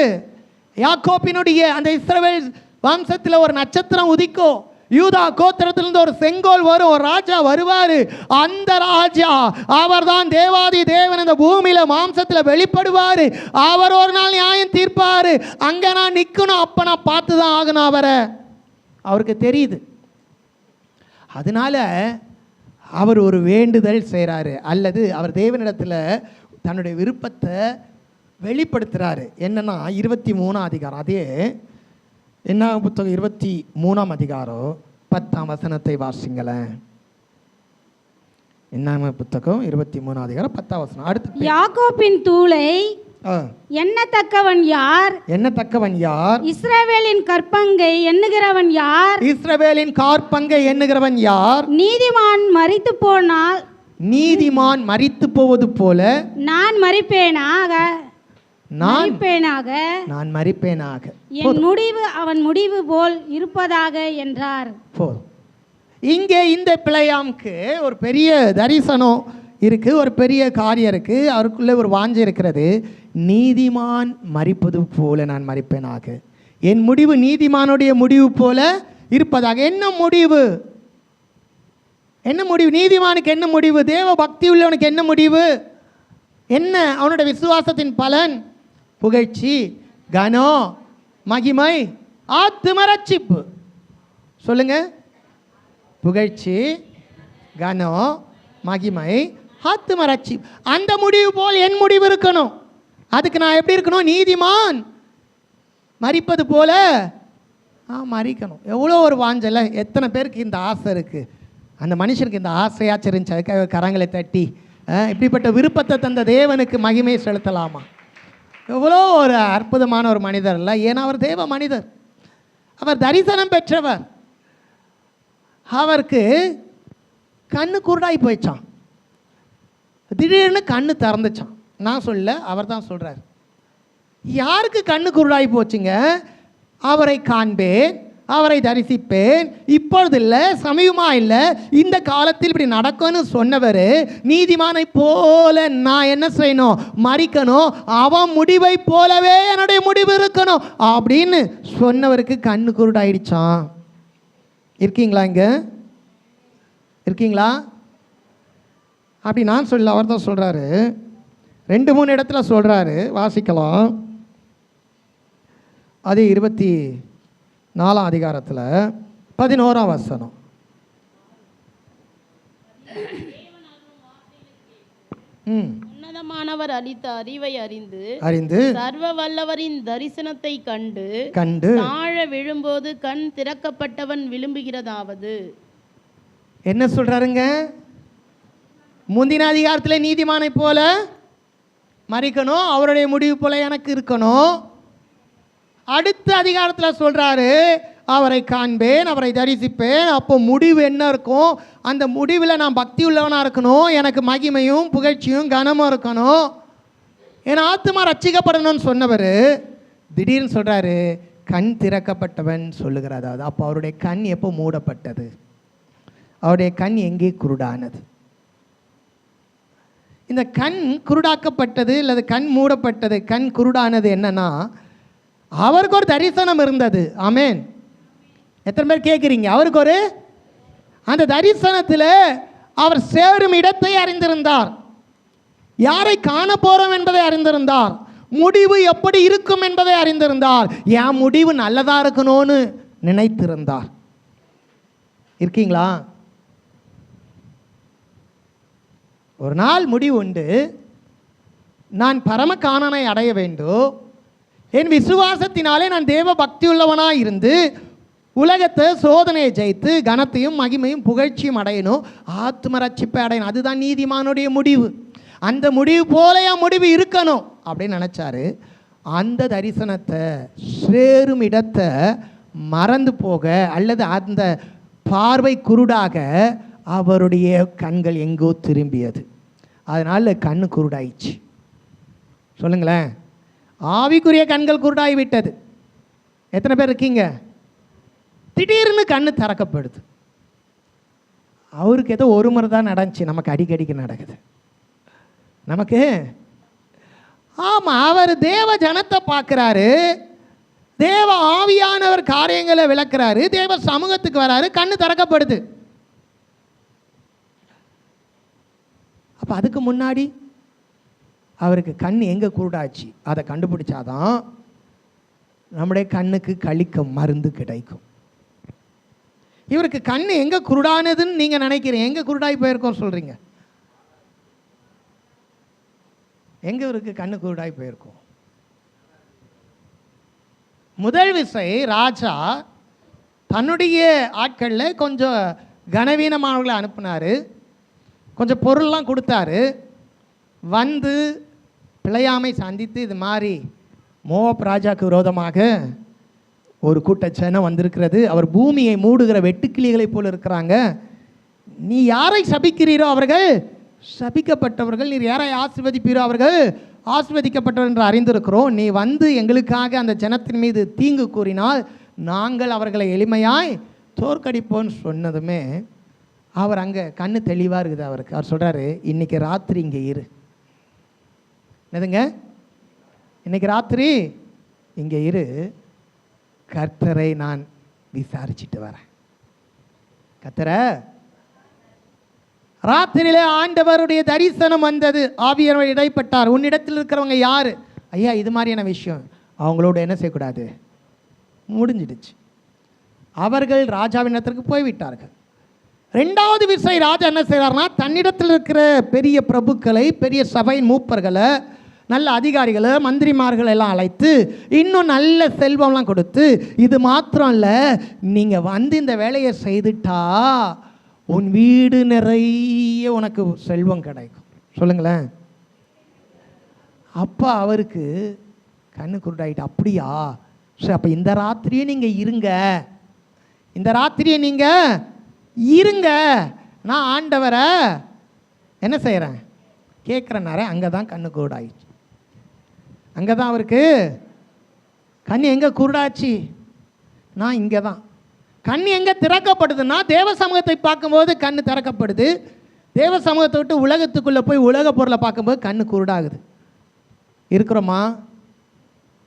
யாக்கோப்பினுடைய அந்த இஸ்ரவேல் வம்சத்தில் ஒரு நட்சத்திரம் உதிக்கும். யூதா கோத்திரத்திலிருந்து ஒரு செங்கோல் வரும், ஒரு ராஜா வருவார். அந்த ராஜா அவர் தான் தேவாதி தேவன். இந்த பூமியில மாம்சத்தில் வெளிப்படுவார். அவர் ஒரு நாள் நியாயம் தீர்ப்பார். அங்கே நான் நிற்கணும், அப்போ நான் பார்த்து தான் ஆகணும் அவரை. அவருக்கு தெரியுது. அதனால அவர் ஒரு வேண்டுதல் செய்கிறாரு, அல்லது அவர் தேவனிடத்தில் தன்னுடைய விருப்பத்தை வெளிப்படுத்துகிறாரு. என்னன்னா 23ஆம் அதிகாரம், அதே என்ன புத்தகம் 23ஆம் அதிகாரம் 10ஆம் வசனத்தை வாசிங்களேன். என்ன புத்தகம் 23ஆம் அதிகாரம் 10ஆம் வசனம். அடுத்து, யாக்கோப்பின் தூளை எண்ணத்தக்கவன் யார்? எண்ணத்தக்கவன் யார்? இஸ்ரவேலின் கற்பங்கை எண்ணுகிறவன் யார்? இஸ்ரவேலின் காற்பங்கை எண்ணுகிறவன் யார்? நீதிமான் மரித்து போனால், நீதிமான் மரித்து போவது போல நான் மரிப்பேனாக, நான் மரிப்பேனாக, என் முடிவு அவன் முடிவு போல் இருப்பதாக என்றார். இங்கே இந்த பிழையாமுக்கு ஒரு பெரிய தரிசனம் இருக்கு, ஒரு பெரிய காரியம் இருக்கு. அவருக்குள்ளே ஒரு வாஞ்சை இருக்கிறது. நீதிமான் மரிப்பது போல நான் மரிப்பேனாக, என் முடிவு நீதிமானுடைய முடிவு போல இருப்பதாக. என்ன முடிவு? என்ன முடிவு? நீதிமானுக்கு என்ன முடிவு? தேவ பக்தி உள்ளவனுக்கு என்ன முடிவு? என்ன அவனுடைய விசுவாசத்தின் பலன்? புகழ்ச்சி, கனம், மகிமை, ஆத்தும ரட்சிப்பு. சொல்லுங்க. புகழ்ச்சி, கனம், மகிமை, ஆத்தும ரட்சிப்பு. அந்த முடிவு போல் என் முடிவு இருக்கணும். அதுக்கு நான் எப்படி இருக்கணும்? நீதிமான் மரிப்பது போல மரிக்கணும். எவ்வளோ ஒரு வாஞ்சல. எத்தனை பேருக்கு இந்த ஆசை இருக்குது? அந்த மனுஷனுக்கு இந்த ஆசையாச்சு இருந்துச்சு. அதுக்காக கரங்களை தட்டி இப்படிப்பட்ட விருப்பத்தை தந்த தேவனுக்கு மகிமையை செலுத்தலாமா? எவ்வளோ ஒரு அற்புதமான ஒரு மனிதர் இல்லை? ஏன்னா அவர் தேவ மனிதர், அவர் தரிசனம் பெற்றவர். அவருக்கு கண்ணு குருடாய் போயிச்சான், திடீர்னு கண்ணு திறந்துச்சான். நான் சொல்ல, அவர் தான் சொல்கிறார். யாருக்கு கண்ணு குருடாய் போச்சுங்க? அவரை காண்பேன், அவரை தரிசிப்பேன், இப்பொழுது இல்லை, சமயமா இல்லை, இந்த காலத்தில் இப்படி நடக்கும்னு சொன்னவர், நீதிமானை போல நான் என்ன செய்யணும்? மரிக்கணும், அவன் முடிவை போலவே என்னுடைய முடிவு இருக்கணும் அப்படின்னு சொன்னவருக்கு கண்ணு குருடாயிடுச்சான். இருக்கீங்களா? இங்கே இருக்கீங்களா? அப்படி நான் சொல்ல, அவர் தான் சொல்கிறாரு. 2-3 இடத்துல சொல்கிறாரு, வாசிக்கலாம். அது 24ஆம் அதிகாரத்தில் 11ஆம் வசனம். உன்னதமானவர் அளித்த அறிவை அறிந்து அறிந்து சர்வ வல்லவரின் தரிசனத்தை கண்டு கண்டு தாழ விழும்போது கண் திறக்கப்பட்டவன் விழும்புகிறதாவது. என்ன சொல்றாருங்க? முந்தின அதிகாரத்தில் நீதிமானை போல மறிக்கணும், அவருடைய முடிவு போல எனக்கு இருக்கணும். அடுத்த அதிகாரத்தில் சொல்றாரு, அவரை காண்பேன், அவரை தரிசிப்பேன். அப்போ முடிவு என்ன இருக்கும்? அந்த முடிவில் நான் பக்தி உள்ளவனாக இருக்கணும், எனக்கு மகிமையும் புகழ்ச்சியும் கனமும் இருக்கணும், என் ஆத்துமா ரட்சிக்கப்படணும்னு சொன்னவர் திடீர்னு சொல்கிறாரு கண் திறக்கப்பட்டவன் சொல்லுகிறார். அதாவது அப்போ அவருடைய கண் எப்போ மூடப்பட்டது? அவருடைய கண் எங்கே குருடானது? இந்த கண் குருடாக்கப்பட்டது அல்லது கண் மூடப்பட்டது, கண் குருடானது என்னன்னா, அவருக்கு ஒரு தரிசனம் இருந்தது. ஆமேன். எத்தனை பேர் கேட்குறீங்க? அவருக்கு ஒரு அந்த தரிசனத்தில் அவர் சேரும் இடத்தை அறிந்திருந்தார், யாரை காண போறோம் என்பதை அறிந்திருந்தார், முடிவு எப்படி இருக்கும் என்பதை அறிந்திருந்தார், என் முடிவு நல்லதா இருக்கணும்னு நினைத்திருந்தார். இருக்கீங்களா? ஒரு நாள் முடிவு உண்டு, நான் பரம காணனை அடைய வேண்டும், என் விசுவாசத்தினாலே நான் தேவ பக்தி உள்ளவனாக இருந்து உலகத்தை சோதனையை ஜெயித்து கனத்தையும் மகிமையும் புகழ்ச்சியும் அடையணும், ஆத்ம ரட்சிப்பை அடையணும். அதுதான் நீதிமானுடைய முடிவு. அந்த முடிவு போல என் முடிவு இருக்கணும் அப்படின்னு நினச்சாரு. அந்த தரிசனத்தை சேரும் இடத்தை மறந்து போக அல்லது அந்த பார்வை குருடாக அவருடைய கண்கள் எங்கோ திரும்பியது. அதனால் கண்ணு குருடாயிடுச்சு. சொல்லுங்களேன், ஆவிக்குரிய கண்கள் குருடாகி விட்டது. எத்தனை பேர் இருக்கீங்க? திடீர்னு கண்ணு திறக்கப்படுது. அவருக்கு ஏதோ ஒரு முறை தான் நடந்துச்சு, நமக்கு அடிக்கடிக்கு நடக்குது. நமக்கு ஆமாம், அவர் தேவ ஜனத்தை பார்க்குறாரு, தேவ ஆவியானவர் காரியங்களை விளக்குறாரு, தேவ சமூகத்துக்கு வராரு, கண்ணு திறக்கப்படுது. அப்போ அதுக்கு முன்னாடி அவருக்கு கண் எங்கே குருடாச்சு அதை கண்டுபிடிச்சாதான் நம்முடைய கண்ணுக்கு கழிக்க மருந்து கிடைக்கும். இவருக்கு கண் எங்கே குருடானதுன்னு நீங்கள் நினைக்கிறீங்க? எங்கே குருடாகி போயிருக்கோம் சொல்கிறீங்க? எங்கே இவருக்கு கண்ணு குருடாகி போயிருக்கோம்? முதல் விசை ராஜா தன்னுடைய ஆட்களில் கொஞ்சம் கனவீனமானவர்களை அனுப்புனார், கொஞ்சம் பொருள்லாம் கொடுத்தாரு. வந்து பிழையாமை சந்தித்து இது மாதிரி மோவாப் ராஜாவுக்கு விரோதமாக ஒரு கூட்ட ஜனம் வந்திருக்கிறது, அவர் பூமியை மூடுகிற வெட்டுக்கிளிகளை போல் இருக்கிறாங்க, நீ யாரை சபிக்கிறீரோ அவர்கள் சபிக்கப்பட்டவர்கள், நீர் யாரை ஆசீர்வதிப்பீரோ அவர்கள் ஆசீர்வதிக்கப்பட்டவர் என்று அறிந்திருக்கிறோம், நீ வந்து எங்களுக்காக அந்த ஜனத்தின் மீது தீங்கு கூறினால் நாங்கள் அவர்களை எளிமையாய் தோற்கடிப்போன்னு சொன்னதுமே அவர் அங்கே கண்ணு தெளிவாக இருக்குது அவருக்கு. அவர் சொல்கிறாரு, இன்றைக்கி ராத்திரி இங்கே இரு. என்னதுங்க? இன்றைக்கி ராத்திரி இங்கே இரு, கர்த்தரை நான் விசாரிச்சுட்டு வரேன். கர்த்தரை ராத்திரியிலே ஆண்டவருடைய தரிசனம் வந்தது, ஆவியானவர் இடைப்பட்டார். உன்னிடத்தில் இருக்கிறவங்க யார்? ஐயா இது மாதிரியான விஷயம் அவங்களோட என்ன செய்யக்கூடாது, முடிஞ்சிடுச்சு. அவர்கள் ராஜாவினத்திற்கு போய்விட்டார்கள். ரெண்டாவது விசை ராஜா என்ன செய்கிறார்னா, தன்னிடத்தில் இருக்கிற பெரிய பிரபுக்களை, பெரிய சபையின் மூப்பர்களை, நல்ல அதிகாரிகளை, மந்திரிமார்கள் எல்லாம் அழைத்து இன்னும் நல்ல செல்வம்லாம் கொடுத்து, இது மாத்திரம் இல்லை, நீங்கள் வந்து இந்த வேலையை செய்துட்டா உன் வீடு நிறைய உனக்கு செல்வம் கிடைக்கும். சொல்லுங்களேன். அப்போ அவருக்கு கண்ணு குருடாயிட்டு, அப்படியா சரி, அப்போ இந்த ராத்திரியே நீங்கள் இருங்க, இந்த ராத்திரியை நீங்கள் இருங்க, நான் ஆண்டவரை என்ன செய்கிறேன் கேட்குறேன்னாரே. அங்கே தான் கண்ணு குருடாயிடுச்சு. அங்கே தான் அவருக்கு கண் எங்கே குருடாச்சு, நான் இங்கே தான். கண் எங்கே திறக்கப்படுதுன்னா, தேவ சமூகத்தை பார்க்கும்போது கண் திறக்கப்படுது, தேவ சமூகத்தை விட்டு உலகத்துக்குள்ளே போய் உலக பொருளை பார்க்கும்போது கண் குருடாகுது. இருக்கிறோமா?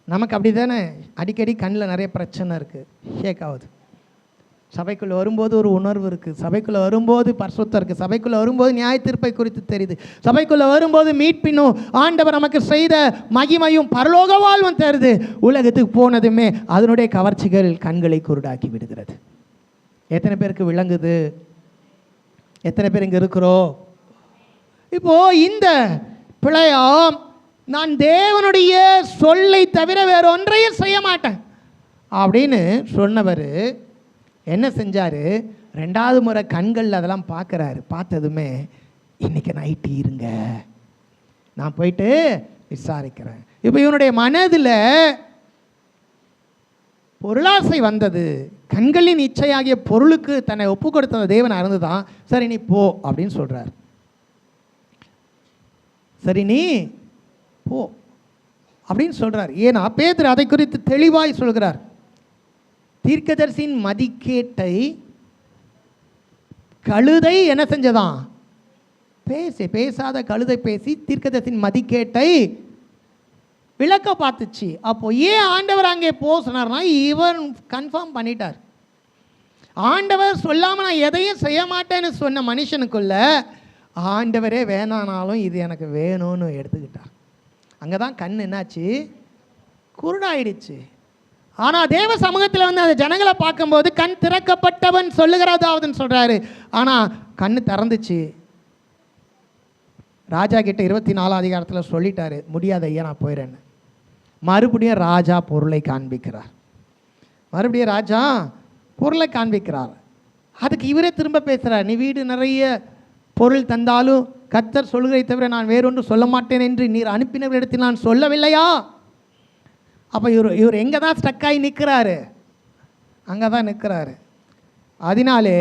நமக்கு அப்படி தானே, அடிக்கடி கண்ணில் நிறைய பிரச்சனை இருக்குது, ஷேக் ஆகுது. சபைக்குள்ளே வரும்போது ஒரு உணர்வு இருக்குது, சபைக்குள்ளே வரும்போது பரிசுத்தம் இருக்குது, சபைக்குள்ளே வரும்போது நியாய தீர்ப்பை குறித்து தெரியுது, சபைக்குள்ளே வரும்போது மீட்பினும் ஆண்டவர் நமக்கு செய்த மகிமையும் பரலோக வாழ்வும் தருது. உலகத்துக்கு போனதுமே அதனுடைய கவர்ச்சிகள் கண்களை குருடாக்கி விடுகிறது. எத்தனை பேருக்கு விளங்குது? எத்தனை பேர் இங்கே இருக்கிறோம்? இப்போது இந்த பிழையாம், நான் தேவனுடைய சொல்லை தவிர வேற ஒன்றையும் செய்ய மாட்டேன் அப்படின்னு சொன்னவர் என்ன செஞ்சார்? 2வது முறை கண்கள் அதெல்லாம் பார்க்குறாரு. பார்த்ததுமே இன்னைக்கு நைட்டு இருங்க, நான் போயிட்டு விசாரிக்கிறேன். இப்போ இவனுடைய மனதில் பொருளாசை வந்தது. கண்களின் இச்சையாகிய பொருளுக்கு தன்னை ஒப்பு கொடுத்த தேவன் அறிந்துதான் சரி நீ போ அப்படின்னு சொல்றார். சரி நீ போ அப்படின்னு சொல்றார். ஏன்னா பேதுரு அதை குறித்து தெளிவாய் சொல்கிறார். தீர்க்கதரிசியின் மதிக்கேட்டை கழுதை என்ன செஞ்சதான்? பேசாத கழுதை பேசி தீர்க்கதரிசியின் மதிக்கேட்டை விளக்க பார்த்துச்சு. அப்போ ஏன் ஆண்டவர் அங்கே போ சொன்னார்னா, இவன் கன்ஃபார்ம் பண்ணிட்டார். ஆண்டவர் சொல்லாமல் நான் எதையும் செய்ய மாட்டேன்னு சொன்ன மனுஷனுக்குள்ள ஆண்டவரே வேணானாலும் இது எனக்கு வேணும்னு எடுத்துக்கிட்டார். அங்கே தான் கண் என்னாச்சு? குருடாயிடுச்சு. ஆனால் தேவ சமூகத்தில் வந்து அந்த ஜனங்களை பார்க்கும்போது கண் திறக்கப்பட்டவன் சொல்லுகிறதாவதுன்னு சொல்கிறாரு. ஆனால் கண் திறந்துச்சு. ராஜா கிட்ட 24 அதிகாரத்தில் சொல்லிட்டாரு, முடியாத ஐயா நான் போயிடுறேன்னு. மறுபடியும் ராஜா பொருளை காண்பிக்கிறார். மறுபடியும் ராஜா பொருளை காண்பிக்கிறார். அதுக்கு இவரே திரும்ப பேசுகிறார், நீ வீடு நிறைய பொருள் தந்தாலும் கர்த்தர் சொல்கிறதை தவிர நான் வேறொன்று சொல்ல மாட்டேன் என்று நீர் அனுப்பினவரிடத்தில் நான் சொல்லவில்லையா? அப்போ இவர் எங்கே தான் ஸ்டக்காகி நிற்கிறாரு? அங்கே தான் நிற்கிறாரு. அதனாலே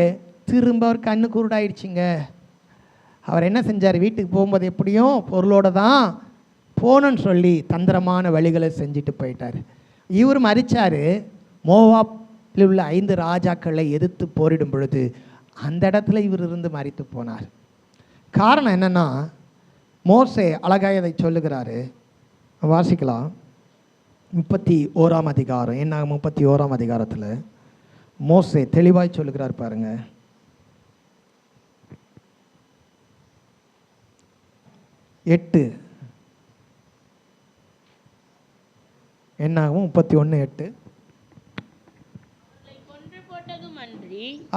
திரும்ப அவர் கண்ணு குருடாயிடுச்சுங்க. அவர் என்ன செஞ்சார்? வீட்டுக்கு போகும்போது எப்படியும் பொருளோடு தான் போகணுன்னு சொல்லி தந்திரமான வழிகளை செஞ்சுட்டு போயிட்டார். இவர் மரித்தார். மோவாப்பில் உள்ள 5 ராஜாக்களை எதிர்த்து போரிடும் பொழுது அந்த இடத்துல இவர் இருந்து மரித்து போனார். காரணம் என்னென்னா, மோசே அழகாக அதை சொல்லுகிறாரு. வாசிக்கலாம். 31ஆம் அதிகாரம், என்ன 31ஆம் அதிகாரத்தில் மோசே தெளிவாய் சொல்லுகிறார் பாருங்க. 8 என்னாகும்? 31:8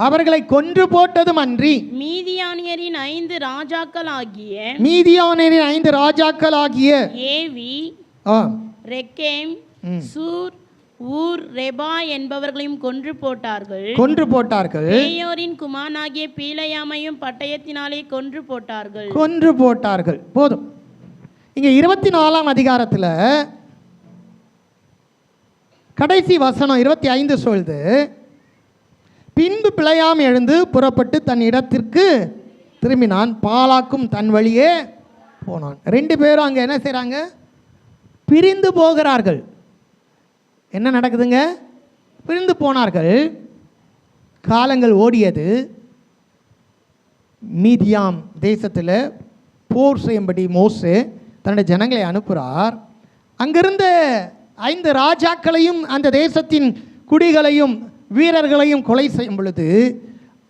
அவர்களை கொன்று போட்டதும் அன்றி மீதியானியரின் 5 ராஜாக்களாகிய ஏவி, ரெக்கேம், சூர், ஊர், ரெபா என்பவர்களையும் கொன்று போட்டார்கள். பேயோரின் குமாரனாகிய பீலையாமையும் பட்டயத்தினாலே கொன்று போட்டார்கள். போதும். இங்க 24ஆம் அதிகாரத்தில் கடைசி வசனம் 25 சொல்லுது, பின்பு பிழையாம் எழுந்து புறப்பட்டு தன் இடத்திற்கு திரும்பினான், பாலாக்கும் தன் வழியே போனான். 2 பேரும் அங்கே என்ன செய்கிறாங்க? பிரிந்து போகிறார்கள். என்ன நடக்குதுங்க? பிரிந்து போனார்கள். காலங்கள் ஓடியது. மீதியாம் தேசத்தில் போர் செய்யும்படி மோசே தன்னுடைய ஜனங்களை அனுப்புகிறார். அங்கிருந்த 5 ராஜாக்களையும் அந்த தேசத்தின் குடிகளையும் வீரர்களையும் கொலை செய்யும் பொழுது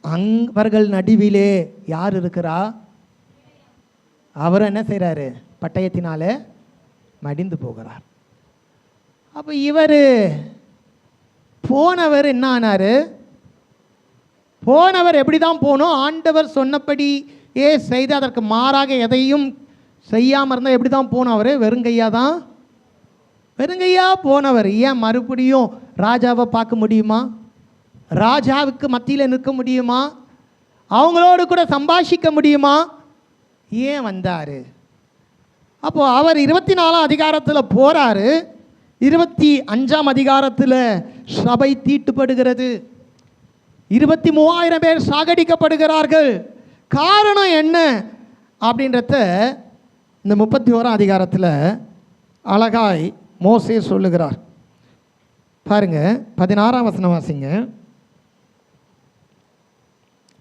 அவர்கள் நடுவிலே யார் இருக்கிறா? அவர் என்ன செய்கிறாரு? பட்டயத்தினால மடிந்து போகிறார். அப்போ இவர் போனவர் என்ன ஆனார்? போனவர் எப்படி தான் போனோம்? ஆண்டவர் சொன்னபடி செய்து அதற்கு மாறாக எதையும் செய்யாமல் இருந்தால் எப்படி தான் போனவர்? வெறுங்கையா போனவர். ஏன் மறுபடியும் ராஜாவை பார்க்க முடியுமா? ராஜாவுக்கு மத்தியில் நிற்க முடியுமா? அவங்களோடு கூட சம்பாஷிக்க முடியுமா? ஏன் வந்தார்? அப்போ அவர் 24ஆம் அதிகாரத்தில் போறாரு. 25ஆம் அதிகாரத்தில் சபை தீட்டுப்படுகிறது. 23,000 பேர் சாகடிக்கப்படுகிறார்கள். காரணம் என்ன அப்படின்றத இந்த 31ஆம் அதிகாரத்தில் அழகாய் மோசே சொல்லுகிறார். பாருங்க, 16ஆம் வசனம் வாசிங்க.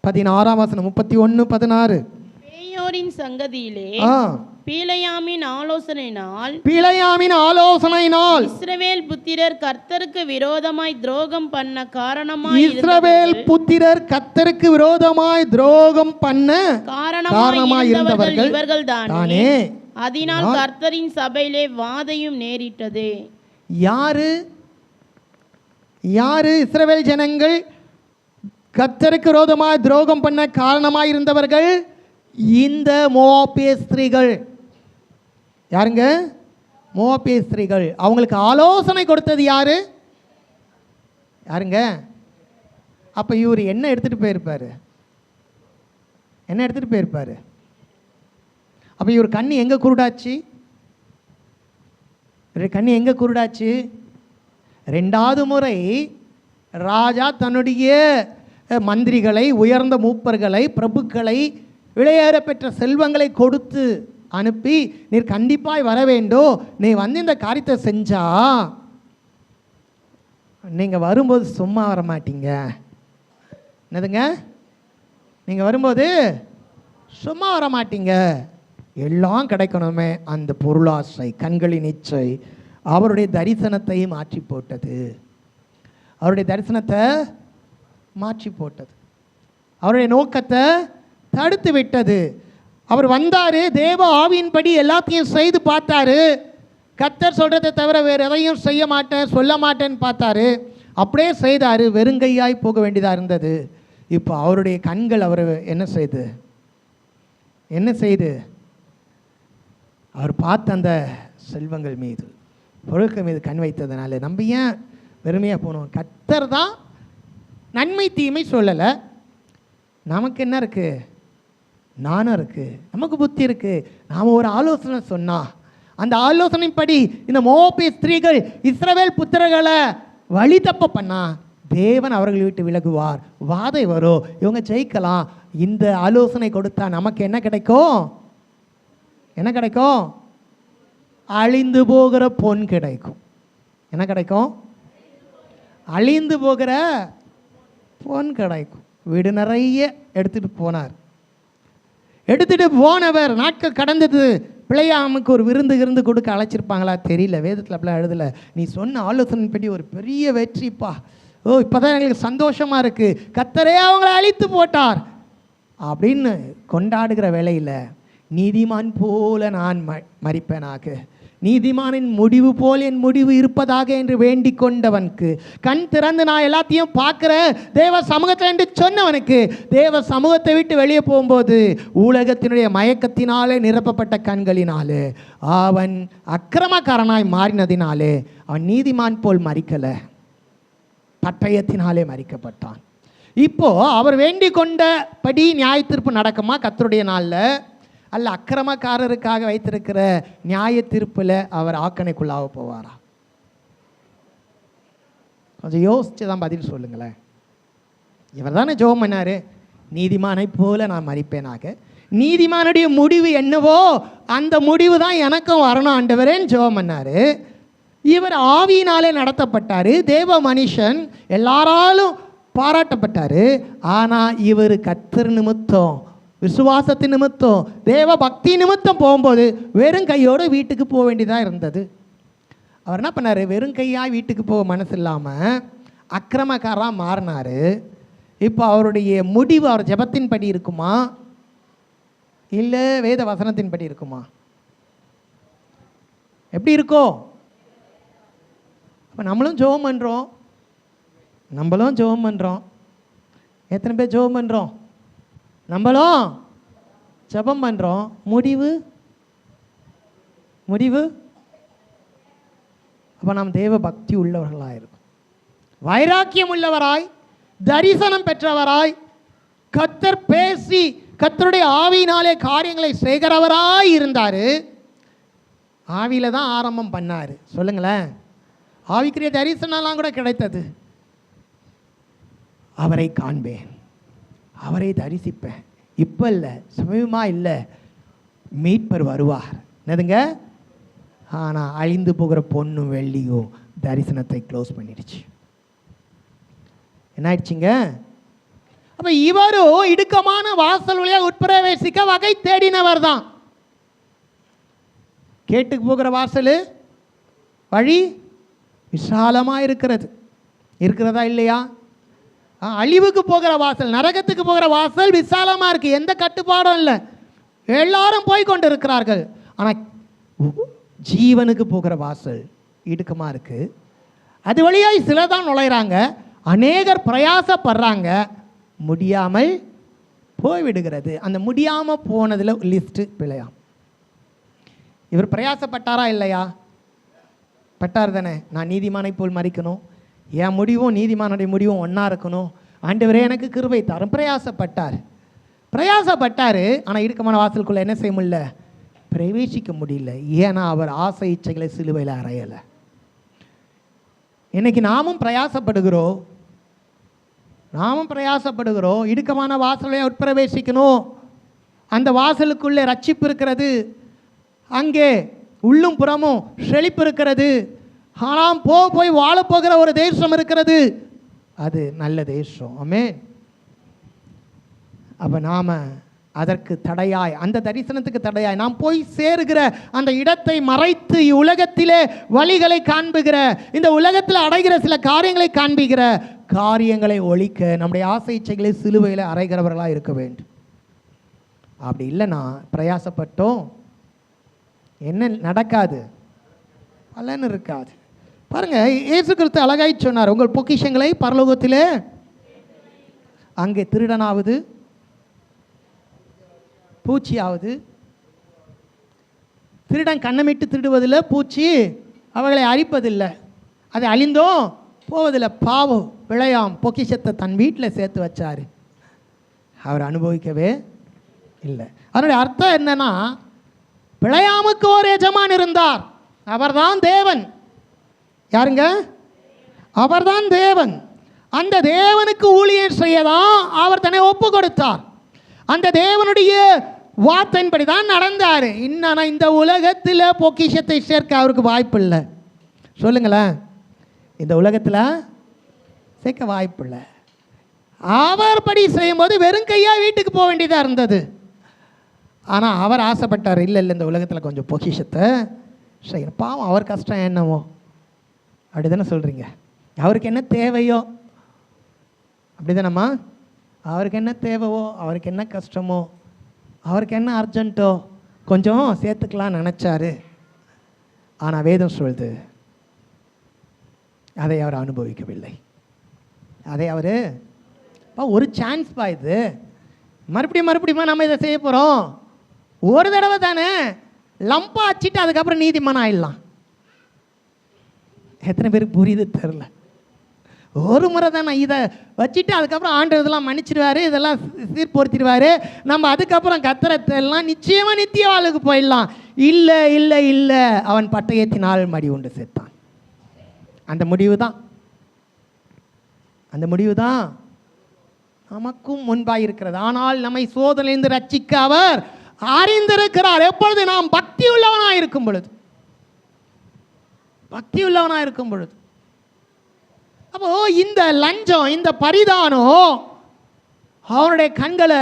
16ஆம் வசனம் 31:16. பேயோரின் சங்கதியிலே பீலையாமின் ஆலோசனையினால் இஸ்ரவேல் புத்திரர் கர்த்தருக்கு விரோதமாய் துரோகம் பண்ண காரணமாய் இருந்தவர்கள் இவர்கள்தானே. அதனால் கர்த்தரின் சபையிலே வாதையும் நேரிட்டது. யாரு இஸ்ரவேல் ஜனங்கள் கர்த்தருக்கு விரோதமாய் துரோகம் பண்ண காரணமாய் இருந்தவர்கள்? இந்த மோவாபிய ஸ்திரீகள். யாருங்க? மோவாபிய ஸ்திரீகள். அவங்களுக்கு ஆலோசனை கொடுத்தது யாரு? யாருங்க? அப்போ இவர் என்ன எடுத்துகிட்டு போயிருப்பார்? என்ன எடுத்துகிட்டு போயிருப்பார்? அப்போ இவர் கண்ணு எங்கே குருடாச்சு? கண்ணு எங்கே குருடாச்சு? ரெண்டாவது முறை ராஜா தன்னுடைய மந்திரிகளை, உயர்ந்த மூப்பர்களை, பிரபுக்களை, விலையேற பெற்ற செல்வங்களை கொடுத்து அனுப்பி, நீர் கண்டிப்பாய் வர வேண்டும், நீ வந்து இந்த காரியத்தை செஞ்சா நீங்கள் வரும்போது சும்மா வர மாட்டீங்க. என்னதுங்க? நீங்கள் வரும்போது சும்மா வர மாட்டீங்க, எல்லாம் கிடைக்கணுமே. அந்த பொருளாசை, கண்களின் இச்சை அவருடைய தரிசனத்தை மாற்றி போட்டது. அவருடைய தரிசனத்தை மாற்றி போட்டது. அவருடைய நோக்கத்தை தடுத்து விட்டது. அவர் வந்தார், தேவ ஆவியின்படி எல்லாத்தையும் செய்து பார்த்தாரு. கர்த்தர் சொல்கிறதை தவிர வேறு எதையும் செய்ய மாட்டேன், சொல்ல மாட்டேன்னு பார்த்தாரு. அப்படியே செய்தார். வெறுங்கையாய் போக வேண்டியதாக இருந்தது. இப்போ அவருடைய கண்கள் அவர் என்ன செய்து அவர் பார்த்த அந்த செல்வங்கள் மீது, பொருட்கள் மீது கண் வைத்ததுனால நம்ம ஏன் வெறுமையாக போகணும்? கர்த்தர் தான் நன்மை தீமை சொல்லலை. நமக்கு என்ன இருக்குது? நானும் இருக்குது, நமக்கு புத்தி இருக்குது. நாம் ஒரு ஆலோசனை சொன்னால் அந்த ஆலோசனைப்படி இந்த மோவாபிய ஸ்திரீகள் இஸ்ரவேல் புத்திரர்களை வழி தப்ப பண்ணா தேவன் அவர்கள் விட்டு விலகுவார். வாதை வரும், இவங்க ஜெயிக்கலாம். இந்த ஆலோசனை கொடுத்தா நமக்கு என்ன கிடைக்கும்? என்ன கிடைக்கும்? அழிந்து போகிற பொன் கிடைக்கும். என்ன கிடைக்கும்? அழிந்து போகிற பொன் கிடைக்கும். வீடு நிறைய எடுத்துகிட்டு போனார். எடுத்துகிட்டு போனவர் நாட்கள் கடந்தது. பிள்ளையாமுக்கு ஒரு விருந்து கொடுக்க அழைச்சிருப்பாங்களா தெரியல, வேதத்தில் அப்படிலாம் எழுதலை. நீ சொன்ன ஆலோசனைப்படி ஒரு பெரிய வெற்றிப்பா, இப்போ தான் எங்களுக்கு சந்தோஷமாக இருக்குது, கர்த்தரே அவங்களை அழித்து போட்டார் அப்படின்னு கொண்டாடுகிற வேளையில் நீதிமான் போல நான் மரிப்பேனாக, நீதிமானின் முடிவு போல் என் முடிவு இருப்பதாக என்று வேண்டிக் கொண்டவனுக்கு, கண் திறந்து நான் எல்லாத்தையும் பார்க்குறேன் தேவ சமூகத்தில் என்று சொன்னவனுக்கு, தேவ சமூகத்தை விட்டு வெளியே போகும்போது உலகத்தினுடைய மயக்கத்தினாலே நிரப்பப்பட்ட கண்களினாலே அவன் அக்கிரமக்காரனாய் மாறினதினாலே அவன் நீதிமான் போல் மரிக்கலை, பட்டயத்தினாலே மரிக்கப்பட்டான். இப்போ அவர் வேண்டிக் கொண்டபடி நியாய தீர்ப்பு நடக்குமா கர்த்தருடைய நாளில்? அல்ல அக்கிரமக்காரருக்காக வைத்திருக்கிற நியாய தீர்ப்பில் அவர் ஆக்கணைக்குள்ளாக போவாரா? கொஞ்சம் யோசிச்சு தான் பதில் சொல்லுங்களேன். இவர் தானே ஜெபம் பண்ணாரு, நீதிமானை போல நான் மரிப்பேனாக, நீதிமானுடைய முடிவு என்னவோ அந்த முடிவு தான் எனக்கும் வரணும் ஆண்டவரேன்னு ஜெபம் பண்ணாரு. இவர் ஆவியினாலே நடத்தப்பட்டார், தேவ மனுஷன், எல்லாராலும் பாராட்டப்பட்டார். ஆனால் இவர் கர்த்தர் நிமித்தம், விசுவாசத்தின் நிமித்தம், தேவ பக்தி நிமித்தம் போகும்போது வெறும் கையோடு வீட்டுக்கு போக வேண்டியதாக இருந்தது. அவர் என்ன பண்ணார்? வெறும் கையாக வீட்டுக்கு போக மனசு இல்லாமல் அக்கிரமக்காராக மாறினார். இப்போ அவருடைய முடிவு அவர் ஜெபத்தின்படி இருக்குமா இல்லை வேத வசனத்தின்படி இருக்குமா? எப்படி இருக்கோ? இப்போ நம்மளும் ஜெபம் பண்ணுறோம். எத்தனை பேர் ஜெபம் பண்ணுறோம்? நம்மளும் ஜெபம் பண்ணுறோம். முடிவு அப்போ நாம் தேவ பக்தி உள்ளவர்களாக இருக்கும், வைராக்கியம் உள்ளவராய், தரிசனம் பெற்றவராய், கர்த்தர் பேசி கர்த்தருடைய ஆவியினாலே காரியங்களை செய்கிறவராய் இருந்தார். ஆவியில் தான் ஆரம்பம் பண்ணார். சொல்லுங்களேன், ஆவிக்குரிய தரிசனம்லாம் கூட கிடைத்தது. அவரை காண்பேன், அவரை தரிசிப்பேன், இப்போ இல்லை, சமயமாக இல்லை, மீட்பர் வருவார். என்னதுங்க? ஆனால் அழிந்து போகிற பொண்ணும் வெள்ளியோ தரிசனத்தை க்ளோஸ் பண்ணிடுச்சு. என்ன ஆயிடுச்சுங்க? அப்போ இவரும் இடுக்கமான வாசல் வழியாக உட்பிரவேசிக்க வகை தேடினவர் தான். கேட்டுக்கு போகிற வாசல் வழி விசாலமாக இருக்கிறதா இல்லையா? அழிவுக்கு போகிற வாசல், நரகத்துக்கு போகிற வாசல் விசாலமாக இருக்குது, எந்த கட்டுப்பாடும் இல்லை, எல்லாரும் போய் கொண்டு இருக்கிறார்கள். ஆனால் ஜீவனுக்கு போகிற வாசல் இடுக்கமாக இருக்குது. அது வழியாய் சிலர் தான் நுழைகிறாங்க, அநேகர் பிரயாசப்படுறாங்க, முடியாமல் போய்விடுகிறது. அந்த முடியாமல் போனதில் லிஸ்ட்டு பிழையாம். இவர் பிரயாசப்பட்டாரா இல்லையா? பட்டார் தானே. நான் நீதிமானை போல் மறிக்கணும், என் முடிவும் நீதிமானுடைய முடிவும் ஒன்றா இருக்கணும், ஆண்டவரே எனக்கு கிருபை தாரும். பிரயாசப்பட்டார். ஆனால் இடுக்கமான வாசலுக்குள்ளே என்ன செய்ய முடியல? பிரவேசிக்க முடியல. ஏன்னா அவர் ஆசை இச்சைகளை சிலுவையில் அறையலை. இன்னைக்கு நாமும் பிரயாசப்படுகிறோம். இடுக்கமான வாசலை உட்பிரவேசிக்கணும். அந்த வாசலுக்குள்ளே ரட்சிப்பு இருக்கிறது, அங்கே உள்ளும் புறமும் செழிப்பு இருக்கிறது. ஆனால் போய் வாழப்போகிற ஒரு தேசம் இருக்கிறது, அது நல்ல தேசம். ஆமென். அப்போ நாம் அதற்கு தடையாய், அந்த தரிசனத்துக்கு தடையாய் நாம் போய் சேருகிற அந்த இடத்தை மறைத்து உலகத்திலே வழிகளை காண்புகிற, இந்த உலகத்தில் அடைகிற சில காரியங்களை காண்பிக்கிற காரியங்களை ஒழிக்க நம்முடைய ஆசை இச்சைகளை சிலுவையில் அறைகிறவர்களாக இருக்க வேண்டும். அப்படி இல்லைன்னா பிரயாசப்பட்டோம், என்ன நடக்காது? பலன் இருக்காது. பாருங்க, இயேசு கிறிஸ்து அழகாய் சொன்னார், உங்கள் பொக்கிஷங்களை பரலோகத்திலே, அங்கே திருடனாவது பூச்சியாவது, திருடன் கண்ணமிட்டு திருடுவதில்லை, பூச்சி அவர்களை அழிப்பதில்லை, அது அழிந்தோம் போவதில்லை. பாவம் விளையாம் பொக்கிஷத்தை தன் வீட்டில் சேர்த்து வச்சார், அவர் அனுபவிக்கவே இல்லை. அதனுடைய அர்த்தம் என்னன்னா, பிழையாமுக்கு ஒரு எஜமான் இருந்தார், அவர்தான் தேவன். யாருங்க? அவர்தான் தேவன். அந்த தேவனுக்கு ஊழியம் செய்யதான் அவர் தன்னை ஒப்பு கொடுத்தார். அந்த தேவனுடைய வார்த்தையின்படி தான் நடந்தார். இன்னும் இந்த உலகத்தில் பொக்கிஷத்தை சேர்க்க அவருக்கு வாய்ப்பு இல்லை. சொல்லுங்களேன், இந்த உலகத்தில் சேர்க்க வாய்ப்பு இல்லை. அவர் படி செய்யும்போது வெறும் கையா வீட்டுக்கு போக வேண்டியதாக இருந்தது. ஆனால் அவர் ஆசைப்பட்டார், இல்லை இந்த உலகத்தில் கொஞ்சம் பொக்கிஷத்தை செய்யணும். பாவம், அவர் கஷ்டம் என்னவோ அப்படி தானே சொல்கிறீங்க. அவருக்கு என்ன தேவையோ அப்படி தானம்மா, அவருக்கு என்ன தேவையோ, அவருக்கு என்ன கஷ்டமோ, அவருக்கு என்ன அர்ஜென்ட்டோ கொஞ்சம் சேர்த்துக்கலாம் நினச்சாரு. ஆனால் வேதம் சொல்லுது, அதை அவர் அனுபவிக்கவில்லை. அதை அவர் ஒரு சான்ஸ் பா, இது மறுபடியுமா நம்ம இதை செய்ய போகிறோம், ஒரு தடவை தானே, லம்பா வச்சுட்டு அதுக்கப்புறம் நீதிமான் ஆயிடலாம். எத்தனை பேருக்கு புரியுது தெரில. ஒரு முறை தானே இதை வச்சுட்டு அதுக்கப்புறம் ஆண்டவர் இதெல்லாம் மன்னிச்சிடுவார், இதெல்லாம் சீர்பொருத்திடுவார், நம்ம அதுக்கப்புறம் கத்திரத்தெல்லாம் நிச்சயமாக நித்திய வாழ்வுக்கு போயிடலாம். இல்லை, அவன் பட்டயத்தினால் மடி உண்டு சேர்த்தான். அந்த முடிவு தான் நமக்கும் முன்பாக இருக்கிறது. ஆனால் நம்மை சோதனையிலிருந்து ரட்சிக்க அவர் அறிந்திருக்கிறார். எப்பொழுது? நாம் பக்தி உள்ளவனாக இருக்கும் பொழுது. அப்போ இந்த லஞ்சம், இந்த பரிதானம் அவனுடைய கண்களை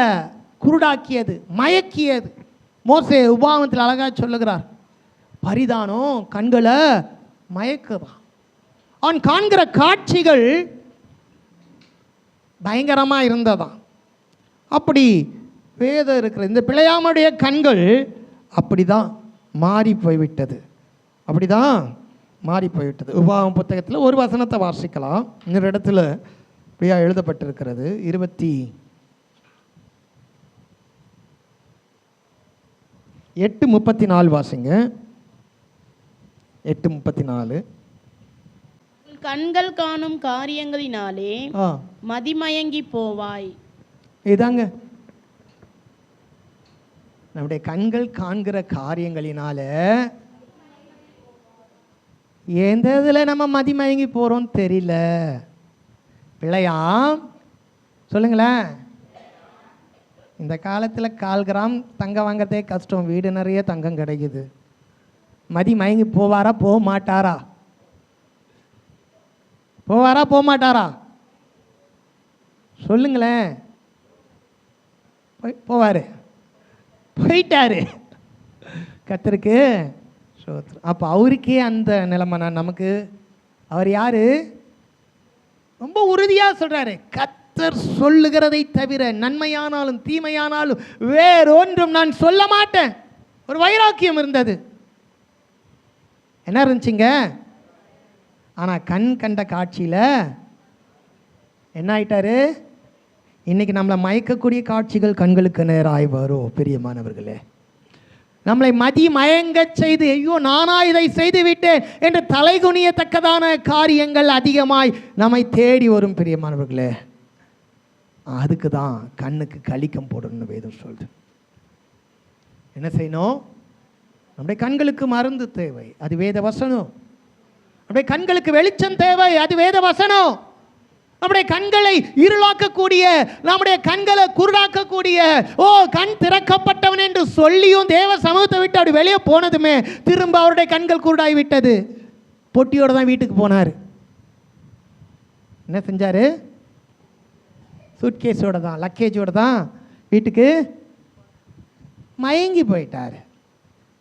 குருடாக்கியது, மயக்கியது. மோசே உபாகமத்தில் அழகாக சொல்லுகிறார், பரிதானம் கண்களை மயக்குதான். அவன் காண்கிற காட்சிகள் பயங்கரமாக இருந்ததான். அப்படி வேதம் இருக்கிற இந்த பிழையாமுடைய கண்கள் அப்படிதான் மாறி போய்விட்டது. உபாகமம் புத்தகத்தில் ஒரு வசனத்தை வாசிக்கலாம். இன்னொரு இடத்துல இப்படியா எழுதப்பட்டிருக்கிறது. 28:34 வாசிங்க. 8:34. கண்கள் காணும் காரியங்களினாலே மதிமயங்கி போவாய். இதாங்க நம்முடைய கண்கள் காண்கிற காரியங்களினால எந்த இதில் நம்ம மதிமயங்கி போகிறோம் தெரியல. பிள்ளையாம் சொல்லுங்களேன், இந்த காலத்தில் 1/4 கிராம் தங்கம் வாங்கிறதே கஷ்டம், வீடு நிறைய தங்கம் கிடைக்குது. மதிமயங்கி போவாரா போக மாட்டாரா? சொல்லுங்களேன். போயிட்டாரு. கர்த்தருக்கு ஸ்தோத்திரம். அப்போ அவருக்கே அந்த நிலைமைனா நமக்கு அவர் யாரு? ரொம்ப உறுதியாக சொல்றாரு, கர்த்தர் சொல்லுகிறதை தவிர நன்மையானாலும் தீமையானாலும் வேறொன்றும் நான் சொல்ல மாட்டேன். ஒரு வைராக்கியம் இருந்தது. என்ன இருந்துச்சுங்க? ஆனால் கண் கண்ட காட்சியில் என்ன ஆயிட்டாரு? இன்னைக்கு நம்மளை மயக்கக்கூடிய காட்சிகள் கண்களுக்கு நேராய் வரும். பிரியமானவர்களே, நம்மளை மயங்கச் செய்து, ஐயோ நானா இதை செய்து விட்டேன் என்று தலைகுனியத்தக்கதான காரியங்கள் அதிகமாய் நம்மை தேடி வரும் பிரியமானவர்களே. அதுக்கு தான் கண்ணுக்கு கலிக்கம் போடணும்னு வேதம் சொல்லுது. என்ன செய்யணும்? நம்முடைய கண்களுக்கு மருந்து தேவை, அது வேத வசனம். நம்முடைய கண்களுக்கு வெளிச்சம் தேவை, அது வேத வசனம். நம்முடைய கண்களை இருளாக்கக்கூடிய, நம்முடைய கண்களை குருடாக்கக்கூடிய, கண் திறக்கப்பட்டவன் என்று சொல்லியும் தேவ சமூகத்தை விட்டு அப்படி வெளியே போனதுமே திரும்ப அவருடைய கண்கள் குருடாகி விட்டது. பொட்டியோடு தான் வீட்டுக்கு போனார். என்ன செஞ்சார்? சூட்கேஸோட தான், லக்கேஜோட தான் வீட்டுக்கு மயங்கி போயிட்டார்.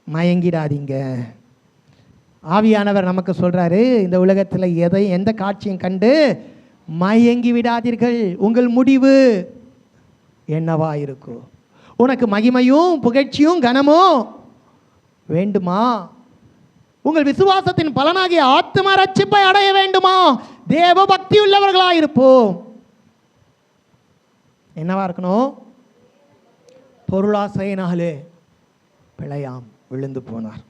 மயங்கிடாதீங்க. ஆவியானவர் நமக்கு சொல்கிறாரு, இந்த உலகத்தில் எந்த காட்சியும் கண்டு மயங்கி விடாதீர்கள். உங்கள் முடிவு என்னவா இருக்கும்? உனக்கு மகிமையும் புகழ்ச்சியும் கனமும் வேண்டுமா? உங்கள் விசுவாசத்தின் பலனாகிய ஆத்தும ரட்சிப்பை அடைய வேண்டுமா? தேவ பக்தி உள்ளவர்களாக இருப்போம். என்னவா இருக்கணும்? பொருளாசையினாலே பிழையாம் விழுந்து போனார்.